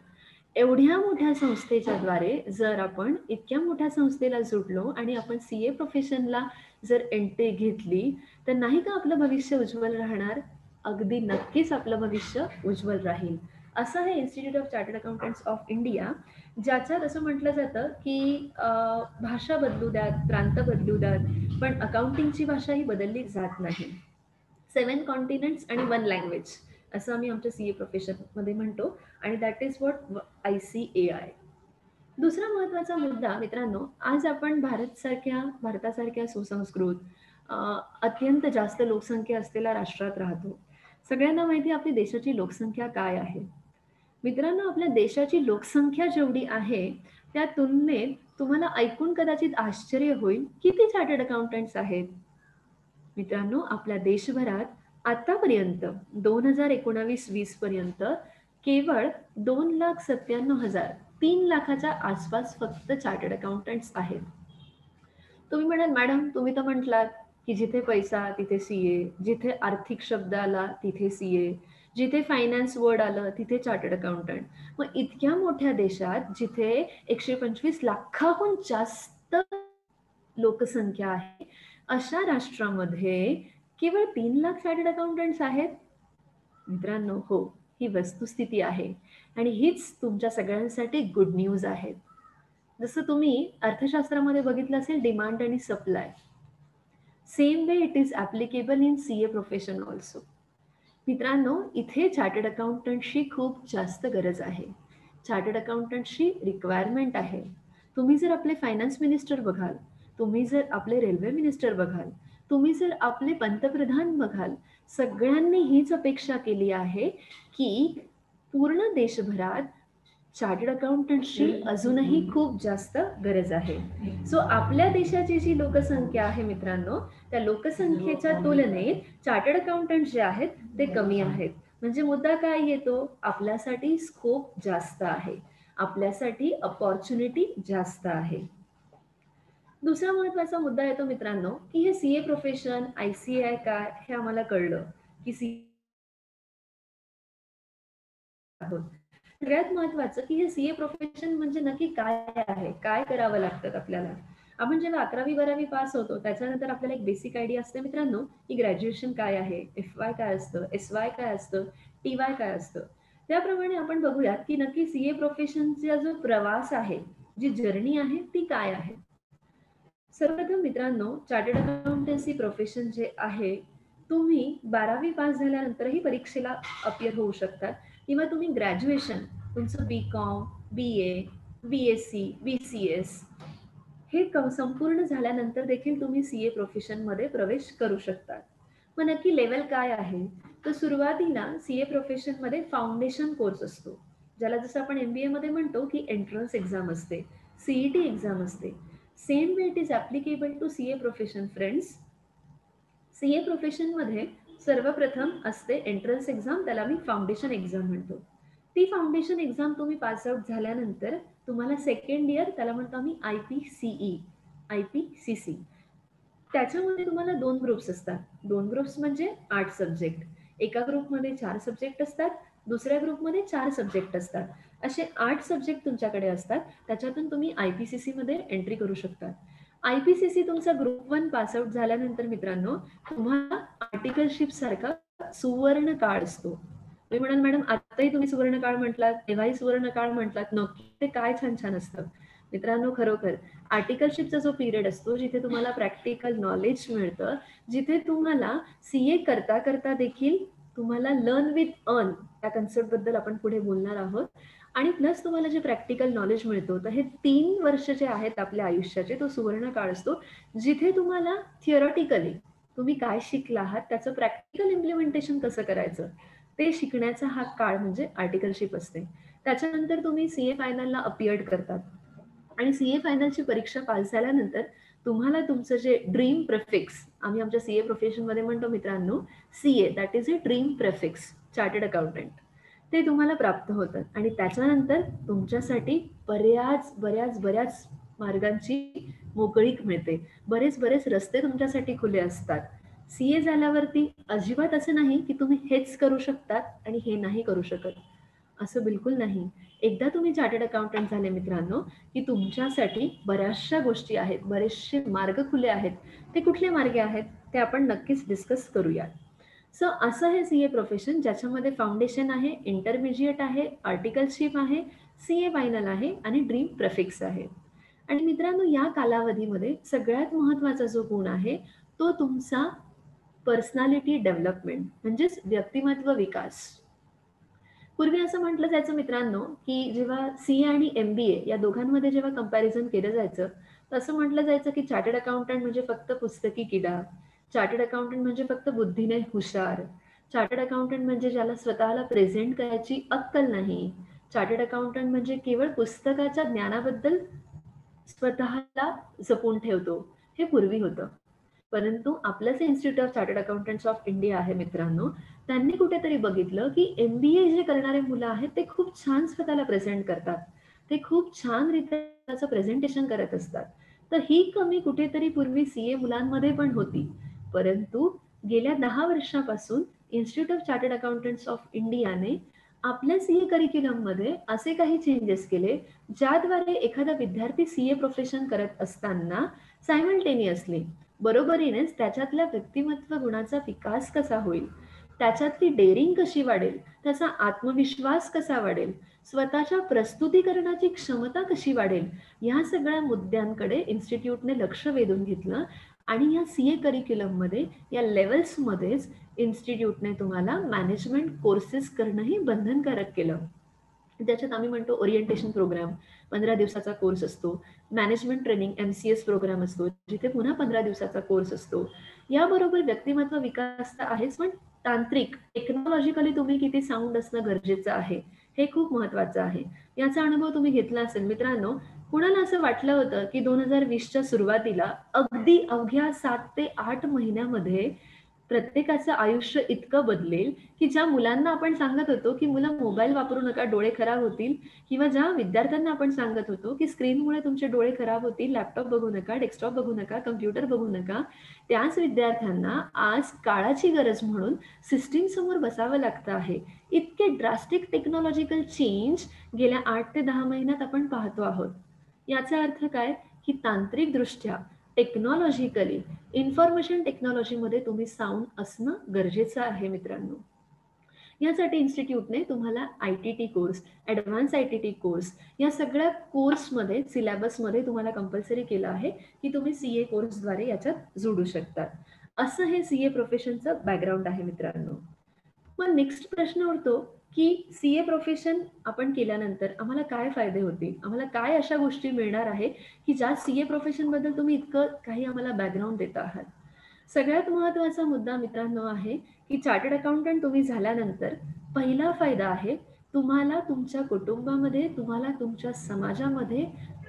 एवढ्या मोठ्या संस्थेच्या द्वारे जर आपण इतक्या मोठ्या संस्थेला जुडलो आणि आपण CA प्रोफेशनला जर एंट्री घेतली, तर नाही का आपलं भविष्य उज्ज्वल राहणार? अगदी नक्कीच आपलं भविष्य उज्ज्वल राहील. असं हे institute of chartered accountants of India, ज्याच्यात असं म्हटलं जातं की भाषा बदलू द्यात, प्रांत बदलू द्यात, पण अकाउंटिंगची भाषा ही बदलली जात नाही. 7 कॉन्टिनेंट्स आणि 1 लँग्वेज असं आम्ही आमच्या CA प्रोफेशनमध्ये म्हणतो, आणि दॅट इज व्हॉट ICAI. दुसरा महत्त्वाचा मुद्दा मित्रांनो, आज आपण भारतासारख्या सुसंस्कृत, अत्यंत जास्त लोकसंख्या असलेल्या राष्ट्रात राहतो. सगळ्यांना माहिती आपली देशाची लोकसंख्या काय आहे. मित्रांनो, आपल्या देशाची लोकसंख्या जेवढी आहे त्या तुलनेत तुम्हाला ऐकून कदाचित आश्चर्य होईल, किती चार्टर्ड अकाउंटंट्स आहेत. मित्रांनो, आपल्या देशभरात आतापर्यंत 2019-20 पर्यंत केवळ 2,97,000, 3 लाखाच्या आसपास फक्त चार्टर्ड अकाउंटंट्स आहेत. तुम्ही म्हणाल, मॅडम तुम्ही तर म्हटलात की जिथे पैसा तिथे CA, जिथे आर्थिक शब्द आला तिथे CA, जिथे फायनान्स वर्ड आलं तिथे चार्टर्ड अकाउंटंट. मग इतक्या मोठ्या देशात जिथे 125 लाखाहून जास्त लोकसंख्या आहे, अशा राष्ट्रामध्ये केवळ 3 लाख चार्टर्ड अकाउंटंट्स आहेत. मित्रांनो, हो, ही वस्तुस्थिती आहे आणि हीच तुमच्या सगळ्यांसाठी गुड न्यूज आहे. जसं तुम्ही अर्थशास्त्रामध्ये बघितलं असेल, डिमांड आणि supply, same way it is applicable in CA profession also. मित्रांनो, इथे चार्टर्ड अकाउंटंटची खूप जास्त गरज आहे, चार्टर्ड अकाउंटंटची रिक्वायरमेंट आहे. तुम्ही जर आपले फायनान्स मिनिस्टर बघाल, तुम्ही जर आपले रेल्वे मिनिस्टर बघाल, तुम्ही जर आपले पंतप्रधान बघाल, सगळ्यांनी हीच अपेक्षा केली आहे की पूर्ण देशभरात चार्टर्ड अकाउंटंटची अजूनही खूप जास्त गरज आहे. सो आपल्या देशाची जी लोकसंख्या आहे मित्रांनो, त्या लोकसंख्येच्या तुलनेत चार्टर्ड अकाउंटंट जे आहेत ते कमी आहेत. म्हणजे मुद्दा काय येतो? आपल्यासाठी स्कोप जास्त आहे, आपल्यासाठी अपॉर्च्युनिटी जास्त आहे. दुसरा महत्वाचा मुद्दा येतो मित्रांनो, की हे CA प्रोफेशन, ICAI काय, हे आम्हाला कळलं की सगळ्यात महत्वाचं की हे CA प्रोफेशन म्हणजे नक्की काय आहे, काय करावं लागतं आपल्याला. आपण जेव्हा 11वी-12वी पास होतो त्याच्यानंतर आपल्याला एक बेसिक आयडिया असते मित्रांनो, की ग्रॅज्युएशन काय आहे, FY काय असतं, SY काय असतं, TY काय असतं. त्याप्रमाणे आपण बघूयात की नक्की CA प्रोफेशनचा जो प्रवास आहे, जी जर्नी आहे ती काय आहे. सर्वप्रथम मित्रांनो, चार्टर्ड अकाउंटन्सी प्रोफेशन जे आहे, तुम्ही 12वी पास झाल्यानंतरही परीक्षेला अपियर होऊ शकतात, किंवा तुम्ही ग्रॅज्युएशन तुमचं BCom, BA, BSc, BCS हे संपूर्ण झाल्यानंतर देखील तुम्ही CA प्रोफेशनमध्ये प्रवेश करू शकतात. मग नक्की लेवल काय आहे? तर सुरुवातीला CA प्रोफेशनमध्ये फाउंडेशन कोर्स असतो, ज्याला जसं आपण MBA मध्ये म्हणतो की एंट्रन्स एक्झाम असते, CET एक्झाम असते. Same way it is applicable to CA profession friends. CA प्रोफेशनमध्ये सर्वप्रथम असते एंट्रन्स एक्झाम, त्याला मी फाउंडेशन एक्झाम म्हणतो. ती फाउंडेशन एक्झाम तुम्ही पास आउट झाल्यानंतर तुम्हाला सेकंड इयर, त्याला म्हणतो आम्ही IPCE, IPCC. त्याच्यामध्ये तुम्हाला 2 ग्रुप्स असतात. 2 ग्रुप्स म्हणजे 8 सब्जेक्ट. एका ग्रुपमध्ये 4 सब्जेक्ट असतात, दुसऱ्या ग्रुपमध्ये 4 सब्जेक्ट असतात. असे 8 सब्जेक्ट तुमच्याकडे असतात. त्याच्यातून तुम्ही IPCC मध्ये एंट्री करू शकता. IPCC तुमचा ग्रुप 1 पास आउट झाल्यानंतर मित्रांनो, तुम्हाला आर्टिकलशिप सारखा सुवर्ण काळ असतो. तुम्ही म्हणाल मॅडम आताही तुम्ही सुवर्ण काळ म्हटलात, तेव्हाही सुवर्ण काळ म्हटलात, नक्की ते काय छान छान असतं. मित्रांनो, खरोखर आर्टिकलशिपचा जो पिरियड असतो, जिथे तुम्हाला प्रॅक्टिकल नॉलेज मिळतं, जिथे तुम्हाला CA करता करता देखील तुम्हाला लर्न विथ अर्न या कन्सेप्ट बद्दल आपण पुढे बोलणार आहोत, आणि प्लस तुम्हाला जे प्रॅक्टिकल नॉलेज मिळतं, तर हे 3 वर्ष जे आहेत आपल्या आयुष्याचे, तो सुवर्ण काळ असतो, जिथे तुम्हाला थिअरॉटिकली तुम्ही काय शिकला आहात त्याचं प्रॅक्टिकल इम्प्लिमेंटेशन कसं करायचं ते शिकण्याचा हा काळ म्हणजे आर्टिकलशिप असते. त्याच्यानंतर तुम्ही CA फायनलला अपियर्ड करतात आणि CA फायनलची परीक्षा पास झाल्यानंतर तुम्हाला तुमचं जे ड्रीम प्रेफिक्स, आम्ही आमच्या CA प्रोफेशनमध्ये म्हणतो मित्रांनो, CA that is a dream prefix, chartered accountant, ते तुम्हाला प्राप्त होतं. आणि त्याच्यानंतर तुमच्यासाठी बऱ्याच मार्गांची मोकळीक मिळते, बरेच रस्ते तुमच्यासाठी खुले असतात. CA झाल्यावरती अजिबात असं नाही की तुम्ही हेच करू शकतात आणि हे नाही करू शकत, असं बिलकुल नाही. एकदा तुम्ही चार्टर्ड अकाउंटंट झाले मित्रांनो, की तुमच्यासाठी बऱ्याचशा गोष्टी आहेत, बरेचसे मार्ग खुले आहेत. ते कुठले मार्ग आहेत ते आपण नक्कीच डिस्कस करूयात. सो असं हे CA प्रोफेशन, ज्याच्यामध्ये फाउंडेशन आहे, इंटरमिजिएट आहे, आर्टिकलशिप आहे, CA फायनल आहे आणि ड्रीम प्रेफिक्स आहे. आणि मित्रांनो, या कालावधीमध्ये सगळ्यात महत्वाचा जो गुण आहे तो तुमचा पर्सनॅलिटी डेव्हलपमेंट, म्हणजेच व्यक्तिमत्व विकास. पूर्वी असं म्हटलं जायचं मित्रांनो, की जेव्हा CA आणि MBA या दोघांमध्ये जेव्हा कंपॅरिझन केलं जायचं, तर असं म्हटलं जायचं की चार्टर्ड अकाउंटंट म्हणजे फक्त पुस्तकी किडा, चार्टर्ड अकाउंटंट म्हणजे फक्त बुद्धीने हुशार, चार्टर्ड अकाउंटंट म्हणजे ज्याला स्वतःला प्रेझेंट करायची अक्कल नाही, चार्टर्ड अकाउंटंट म्हणजे केवळ पुस्तकाच्या ज्ञानाबद्दल स्वतःला जपून ठेवतो. हे पूर्वी होतं. परंतु आपलं जे institute of chartered accountants of India आहे मित्रांनो, त्यांनी कुठेतरी बघितलं की MBA जे करणारे मुलं आहेत ते खूप छान स्वतःला प्रेझेंट करतात, ते खूप छान रीत्या त्याचं प्रेझेंटेशन करत असतात. तर ही कमी कुठेतरी पूर्वी CA मुलांमध्ये पण होती. परंतु गेल्या 10 वर्षापासून institute of chartered accountants of इंडियाने आपल्या CA करिक्युलममध्ये असे काही चेंजेस केले, ज्याद्वारे एखादा विद्यार्थी CA प्रोफेशन करत असताना सायमल्टेनियसली बरोबरीनेच त्याच्यातल्या व्यक्तिमत्व गुणाचा विकास कसा होईल, त्याच्यातली डेअरिंग कशी वाढेल, त्याचा आत्मविश्वास कसा वाढेल, स्वतःच्या प्रस्तुतीकरणाची क्षमता कशी वाढेल, या सगळ्या मुद्द्यांकडे इन्स्टिट्यूटने लक्ष वेधून घेतलं. आणि या CA करिक्युलममध्ये या लेवल्समध्येच इन्स्टिट्यूटने तुम्हाला मॅनेजमेंट कोर्सेस करणंही बंधनकारक केलं. त्याच्यात आम्ही म्हणतो ओरिएंटेशन प्रोग्राम 15 दिवसाचा कोर्स असतो, मॅनेजमेंट ट्रेनिंग MCS प्रोग्राम असतो, जिथे पुन्हा 15 दिवसाचा कोर्स असतो. याबरोबर व्यक्तिमत्व विकास तर आहेच, पण तांत्रिक टेक्नॉलॉजिकली तुम्ही किती साऊंड असणं गरजेचं आहे, हे खूप महत्वाचं आहे. याचा अनुभव तुम्ही घेतला असेल मित्रांनो. कुणाला असं वाटलं होतं की 2020च्या सुरुवातीला अगदी अवघ्या 7 ते 8 महिन्यामध्ये प्रत्येकाचं आयुष्य इतकं बदलेल, की ज्या मुलांना आपण सांगत होतो की मुलं मोबाईल वापरू नका, डोळे खराब होतील, किंवा ज्या विद्यार्थ्यांना आपण सांगत होतो की स्क्रीनमुळे तुमचे डोळे खराब होतील, लॅपटॉप बघू नका, डेस्कटॉप बघू नका, कम्प्युटर बघू नका, त्याच विद्यार्थ्यांना आज काळाची गरज म्हणून सिस्टीम समोर बसावं लागतं आहे. इतके ड्रास्टिक टेक्नॉलॉजिकल चेंज गेल्या 8 ते 10 महिन्यात आपण पाहतो आहोत. याचा अर्थ काय, की तांत्रिकदृष्ट्या टेक्नॉलॉजिकली इन्फॉर्मेशन टेक्नॉलॉजीमध्ये तुम्ही साऊंड असणं गरजेचं आहे मित्रांनो. यासाठी इन्स्टिट्यूटने तुम्हाला ITT course, advance ITT course, या सगळ्या कोर्समध्ये सिलेबसमध्ये तुम्हाला कंपल्सरी केलं आहे की तुम्ही CA कोर्सद्वारे याच्यात जोडू शकतात. असं हे CA प्रोफेशनचं बॅकग्राऊंड आहे मित्रांनो. मग नेक्स्ट प्रश्न उरतो की CA प्रोफेशन आपण केल्यानंतर आम्हाला काय फायदे होतील, आम्हाला काय अशा गोष्टी मिळणार आहे की ज्या CA प्रोफेशन बद्दल तुम्ही इतकं काही आम्हाला बॅकग्राऊंड देत आहात. सगळ्यात महत्वाचा मुद्दा मित्रांनो आहे की चार्टर्ड अकाउंटंट तुम्ही झाल्यानंतर पहिला फायदा आहे, तुम्हाला तुमच्या कुटुंबामध्ये, तुम्हाला तुमच्या समाजामध्ये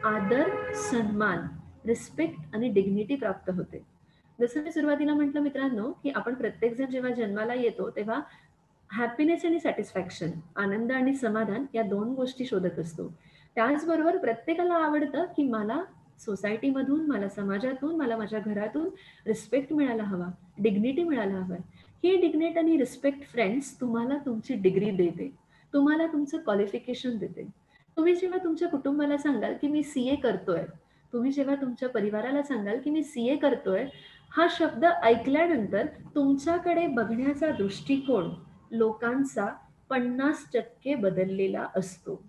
आदर, सन्मान, रिस्पेक्ट आणि डिग्निटी प्राप्त होते. जसं मी सुरुवातीला म्हटलं मित्रांनो की आपण प्रत्येक जण जेव्हा जन्माला येतो तेव्हा हॅपीनेस आणि सॅटिस्फॅक्शन, आनंद आणि समाधान, या 2 गोष्टी शोधत असतो. त्याचबरोबर प्रत्येकाला आवडतं की मला सोसायटीमधून, मला समाजातून, मला माझ्या घरातून रिस्पेक्ट मिळायला हवा, डिग्निटी मिळायला हवं. ही डिग्निटी आणि रिस्पेक्ट फ्रेंड्स तुम्हाला तुमची डिग्री देते, तुम्हाला तुमचं क्वालिफिकेशन देते. तुम्ही जेव्हा तुमच्या कुटुंबाला सांगाल की मी CA करतोय, तुम्ही जेव्हा तुमच्या परिवाराला सांगाल की मी CA करतोय, हा शब्द ऐकल्यानंतर तुमच्याकडे बघण्याचा दृष्टिकोन लोकांचा 50% बदललेला असतो.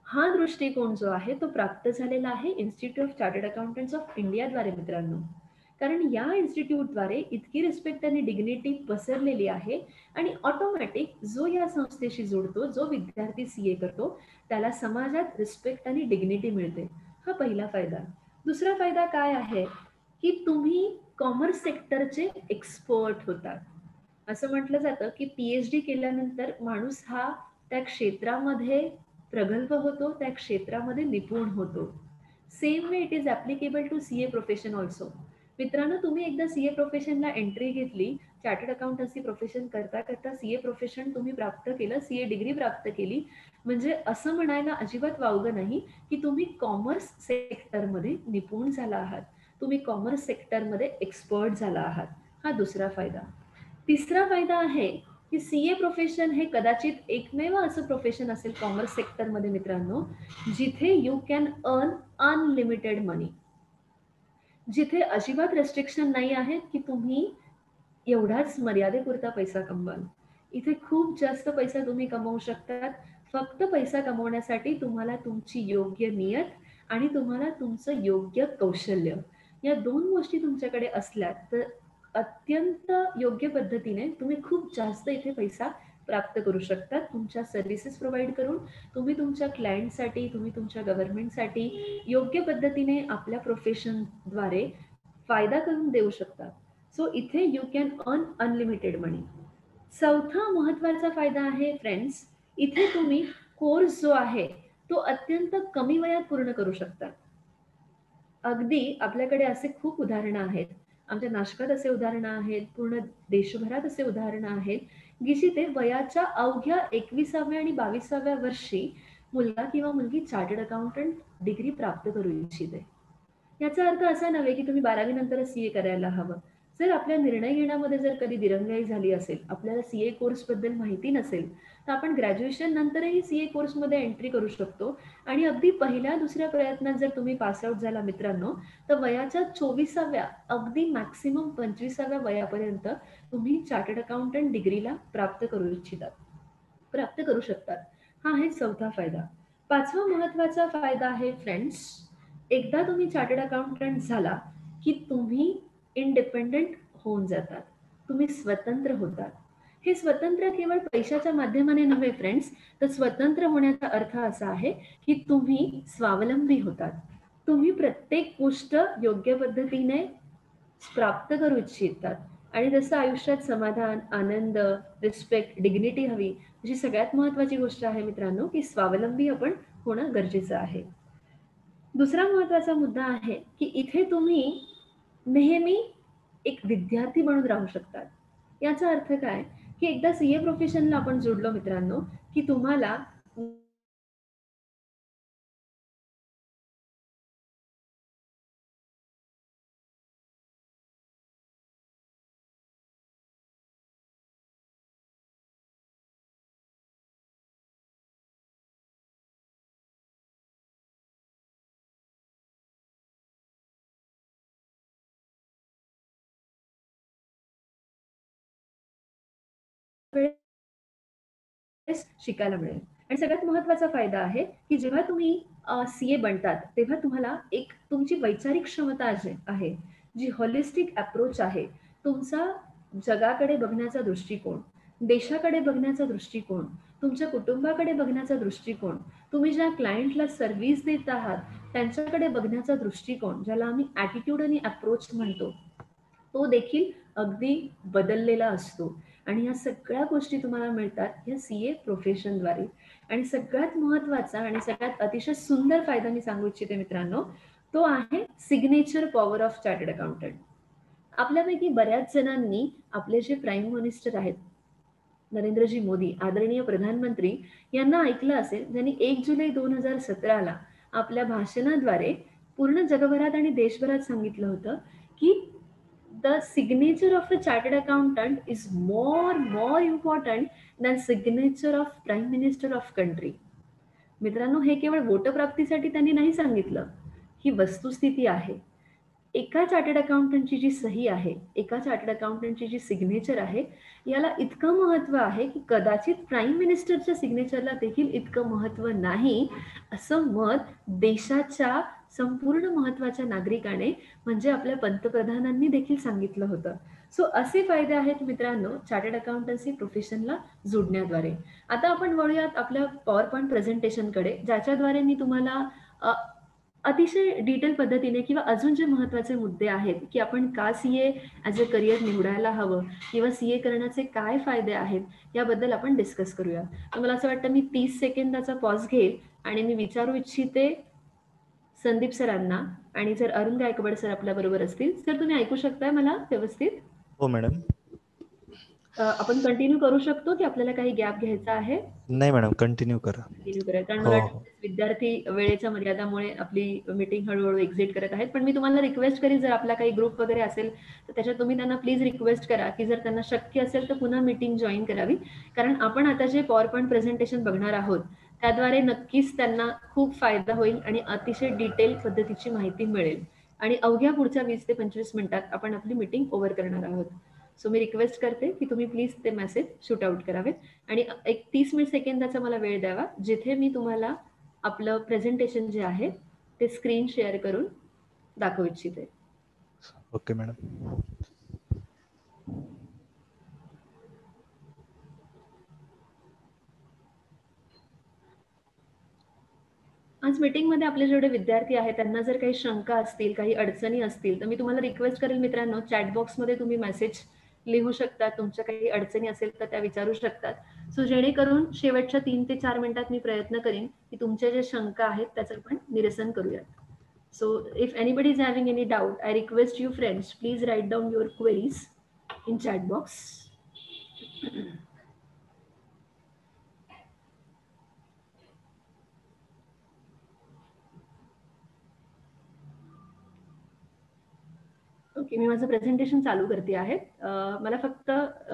हा दृष्टिकोन जो आहे तो प्राप्त झालेला आहे institute of chartered accountants of इंडियाद्वारे मित्रांनो. कारण या इन्स्टिट्यूटद्वारे इतकी रिस्पेक्ट आणि डिग्निटी पसरलेली आहे आणि ऑटोमॅटिक जो या संस्थेशी जोडतो, जो विद्यार्थी CA करतो, त्याला समाजात रिस्पेक्ट आणि डिग्निटी मिळते. हा पहिला फायदा. दुसरा फायदा काय आहे की तुम्ही कॉमर्स सेक्टरचे एक्सपर्ट होतात. असं म्हटलं जातं की PhD केल्यानंतर माणूस हा त्या क्षेत्रामध्ये प्रगल्भ होतो, त्या क्षेत्रामध्ये निपुण होतो. Same way it is applicable to CA profession also. मित्रांनो, तुम्ही एकदा CA प्रोफेशनला एंट्री घेतली, चार्टर्ड अकाउंटन्सी प्रोफेशन करता करता CA प्रोफेशन तुम्ही प्राप्त केलं, CA डिग्री प्राप्त केली, म्हणजे असं म्हणायला अजिबात वावगं नाही की तुम्ही कॉमर्स सेक्टरमध्ये निपुण झाला आहात, तुम्ही कॉमर्स सेक्टरमध्ये एक्सपर्ट झाला आहात. हा दुसरा फायदा. तिसरा फायदा आहे की CA प्रोफेशन हे कदाचित एकमेव असं प्रोफेशन असेल कॉमर्स सेक्टरमध्ये मित्रांनो, जिथे यू कॅन अर्न अनलिमिटेड मनी, जिथे अजिबात रेस्ट्रिक्शन नाही आहेत की तुम्ही एवढाच मर्यादेपुरता पैसा कमवाल. इथे खूप जास्त पैसा तुम्ही कमवू शकतात. फक्त पैसा कमवण्यासाठी तुम्हाला तुमची योग्य नियत आणि तुम्हाला तुमचं योग्य कौशल्य, या 2 गोष्टी तुमच्याकडे असल्या तर अत्यंत योग्य पद्धतीने तुम्ही खूप जास्त इथे पैसा प्राप्त करू शकतात. तुमच्या सर्व्हिसेस प्रोव्हाइड करून तुम्ही तुमच्या क्लायंटसाठी, तुम्ही तुमच्या गव्हर्नमेंटसाठी योग्य पद्धतीने आपल्या प्रोफेशनद्वारे फायदा करून देऊ शकता. सो इथे यू कॅन अर्न अनलिमिटेड मनी. चौथा महत्वाचा फायदा आहे फ्रेंड्स, इथे तुम्ही कोर्स जो आहे तो अत्यंत कमी वयात पूर्ण करू शकता. अगदी आपल्याकडे असे खूप उदाहरणं आहेत, आमच्या नाशकात असे उदाहरणं आहेत, पूर्ण देशभरात असे उदाहरणं आहेत की जिथे वयाच्या अवघ्या 21व्या आणि 22व्या वर्षी मुलगा किंवा मुलगी चार्टर्ड अकाउंटंट डिग्री प्राप्त करू इच्छिते. याचा अर्थ असा नव्हे की तुम्ही 12वी नंतरच CA करायला हवं. जर आपल्या निर्णय घेण्यामध्ये जर कधी दिरंगाई झाली असेल, आपल्याला CA कोर्सबद्दल माहिती नसेल, तर आपण ग्रॅज्युएशन नंतरही CA कोर्समध्ये एंट्री करू शकतो आणि अगदी पहिल्या दुसऱ्या प्रयत्नात जर तुम्ही पासआउट झाला मित्रांनो, तर वयाच्या 24व्या अगदी मॅक्सिमम 25व्या वयापर्यंत तुम्ही चार्टर्ड अकाउंटंट डिग्रीला प्राप्त करू शकतात. हा आहे चौथा फायदा. पाचवा महत्वाचा फायदा आहे फ्रेंड्स, एकदा तुम्ही चार्टर्ड अकाउंटंट झाला की तुम्ही इंडिपेंडेंट होऊन जातात, तुम्ही स्वतंत्र होतात. हे स्वतंत्र केवळ पैशाच्या माध्यमाने नव्हे फ्रेंड्स, तर स्वतंत्र होण्याचा अर्थ असा आहे की तुम्ही स्वावलंबी होतात. तुम्ही प्रत्येक गोष्ट योग्य पद्धतीने प्राप्त करू इच्छितात आणि जसं आयुष्यात समाधान, आनंद, रिस्पेक्ट, डिग्निटी हवी, अशी सगळ्यात महत्वाची गोष्ट आहे मित्रांनो की स्वावलंबी आपण होणं गरजेचं आहे. दुसरा महत्वाचा मुद्दा आहे की इथे तुम्ही नेहमी एक विद्यार्थी बनून राहू शकतात. याचा अर्थ काय की एकदा CA प्रोफेशनला आपण जोडलो मित्रांनो की तुम्हाला शिकायला मिळेल. आणि सगळ्यात महत्वाचा फायदा आहे की जेव्हा तुम्ही CA बनतात तेव्हा तुम्हाला एक तुमची वैचारिक क्षमता आहे, जी होलिस्टिक अप्रोच आहे, तुमचा जगाकडे बघण्याचा दृष्टिकोन, देशाकडे बघण्याचा दृष्टिकोन, तुमच्या कुटुंबाकडे बघण्याचा दृष्टिकोन, तुम्ही ज्या क्लायंटला सर्व्हिस देत आहात त्यांच्याकडे बघण्याचा दृष्टिकोन, ज्याला आम्ही ॲटिट्यूड आणि अप्रोच म्हणतो, तो देखील अगदी बदललेला असतो. आणि या सगळ्या गोष्टी तुम्हाला मिळतात या CA प्रोफेशनद्वारे. आणि सगळ्यात महत्वाचा आणि सगळ्यात अतिशय सुंदर फायदा मी सांगू इच्छिते मित्रांनो, तो आहे signature power of chartered accountant. आपल्यापैकी बऱ्याच जणांनी आपले जे प्राईम मिनिस्टर आहेत नरेंद्रजी मोदी, आदरणीय प्रधानमंत्री, यांना ऐकलं असेल, ज्यांनी 1 जुलै 2017ला आपल्या भाषणाद्वारे पूर्ण जगभरात आणि देशभरात सांगितलं होतं की the signature of a chartered accountant is more important than signature of prime minister of country. मित्रांनो, हे केवळ वोटप्राप्तीसाठी त्यांनी नाही सांगितलं, ही वस्तुस्थिती आहे. एका चार्टर्ड अकाउंटंटची जी सही आहे, एका चार्टर्ड अकाउंटंटची जी सिग्नेचर आहे, याला इतकं महत्व आहे की कदाचित प्राईम मिनिस्टरच्या सिग्नेचरला देखील इतकं महत्व नाही, असं मत देशाच्या संपूर्ण महत्वाच्या नागरिकाने म्हणजे आपल्या पंतप्रधानांनी देखील सांगितलं होतं. सो असे फायदे आहेत मित्रांनो चार्टर्ड अकाउंटन्सी प्रोफेशनला जोडण्याद्वारे. आता आपण वळूयात आपल्या पॉवर पॉईंट प्रेझेंटेशनकडे, ज्याच्याद्वारे मी तुम्हाला अतिशय डिटेल पद्धतीने किंवा अजून जे महत्त्वाचे मुद्दे आहेत की आपण का सीए ॲज अ करिअर निवडायला हवं किंवा सीए करण्याचे काय फायदे आहेत याबद्दल आपण डिस्कस करूया. तर मला असं वाटतं मी 30 सेकंदाचा पॉज घेईल आणि मी विचारू इच्छिते संदीप सरांना, आणि जर अरुण गायकवाड सर आपल्या बरोबर असतील तर तुम्ही ऐकू शकताय मला व्यवस्थित? हो मॅडम. आपण कंटिन्यू करू शकतो की आपल्याला काही गॅप घ्यायचा आहे? नाही मॅडम, कंटिन्यू करा. कंटिन्यू करा, कारण हो, मला हो. विद्यार्थी वेळेच्या मर्यादामुळे आपली मीटिंग हळूहळू एक्झिट करत आहेत. पण मी तुम्हाला रिक्वेस्ट करीन, जर आपला काही ग्रुप वगैरे असेल तर त्याच्यात तुम्ही त्यांना प्लीज रिक्वेस्ट करा की जर त्यांना शक्य असेल तर पुन्हा मीटिंग जॉईन करावी, कारण आपण आता जे पॉवर पॉईंट प्रेझेंटेशन बघणार आहोत त्याद्वारे नक्कीच त्यांना खूप फायदा होईल आणि अतिशय डिटेल पद्धतीची माहिती मिळेल आणि अवघ्या पुढच्या 20 ते 25 मिनिटात आपण आपली मीटिंग ओव्हर करणार आहोत. सो मी रिक्वेस्ट करते की तुम्ही प्लीज ते मेसेज शूट आउट करावेत आणि एक 30 सेकंदाचा मला वेळ द्यावा, जिथे मी तुम्हाला आपलं प्रेझेंटेशन जे आहे ते स्क्रीन शेअर करून दाखवू इच्छिते. Okay madam. आज मीटिंगमध्ये आपले जेवढे विद्यार्थी आहेत त्यांना जर काही शंका असतील, काही अडचणी असतील तर मी तुम्हाला रिक्वेस्ट करेल मित्रांनो, चॅट बॉक्समध्ये तुम्ही मेसेज लिहू शकता. तुमच्या काही अडचणी असेल तर त्या विचारू शकतात. सो जेणेकरून शेवटच्या 3 ते 4 मिनिटात मी प्रयत्न करीन की तुमच्या ज्या शंका आहेत त्याचं आपण निरसन करूयात. So if anybody is having any doubt, I request you friends, please write down your queries in chat box. Okay, मी माझं प्रेझेंटेशन चालू करते आहे. मला फक्त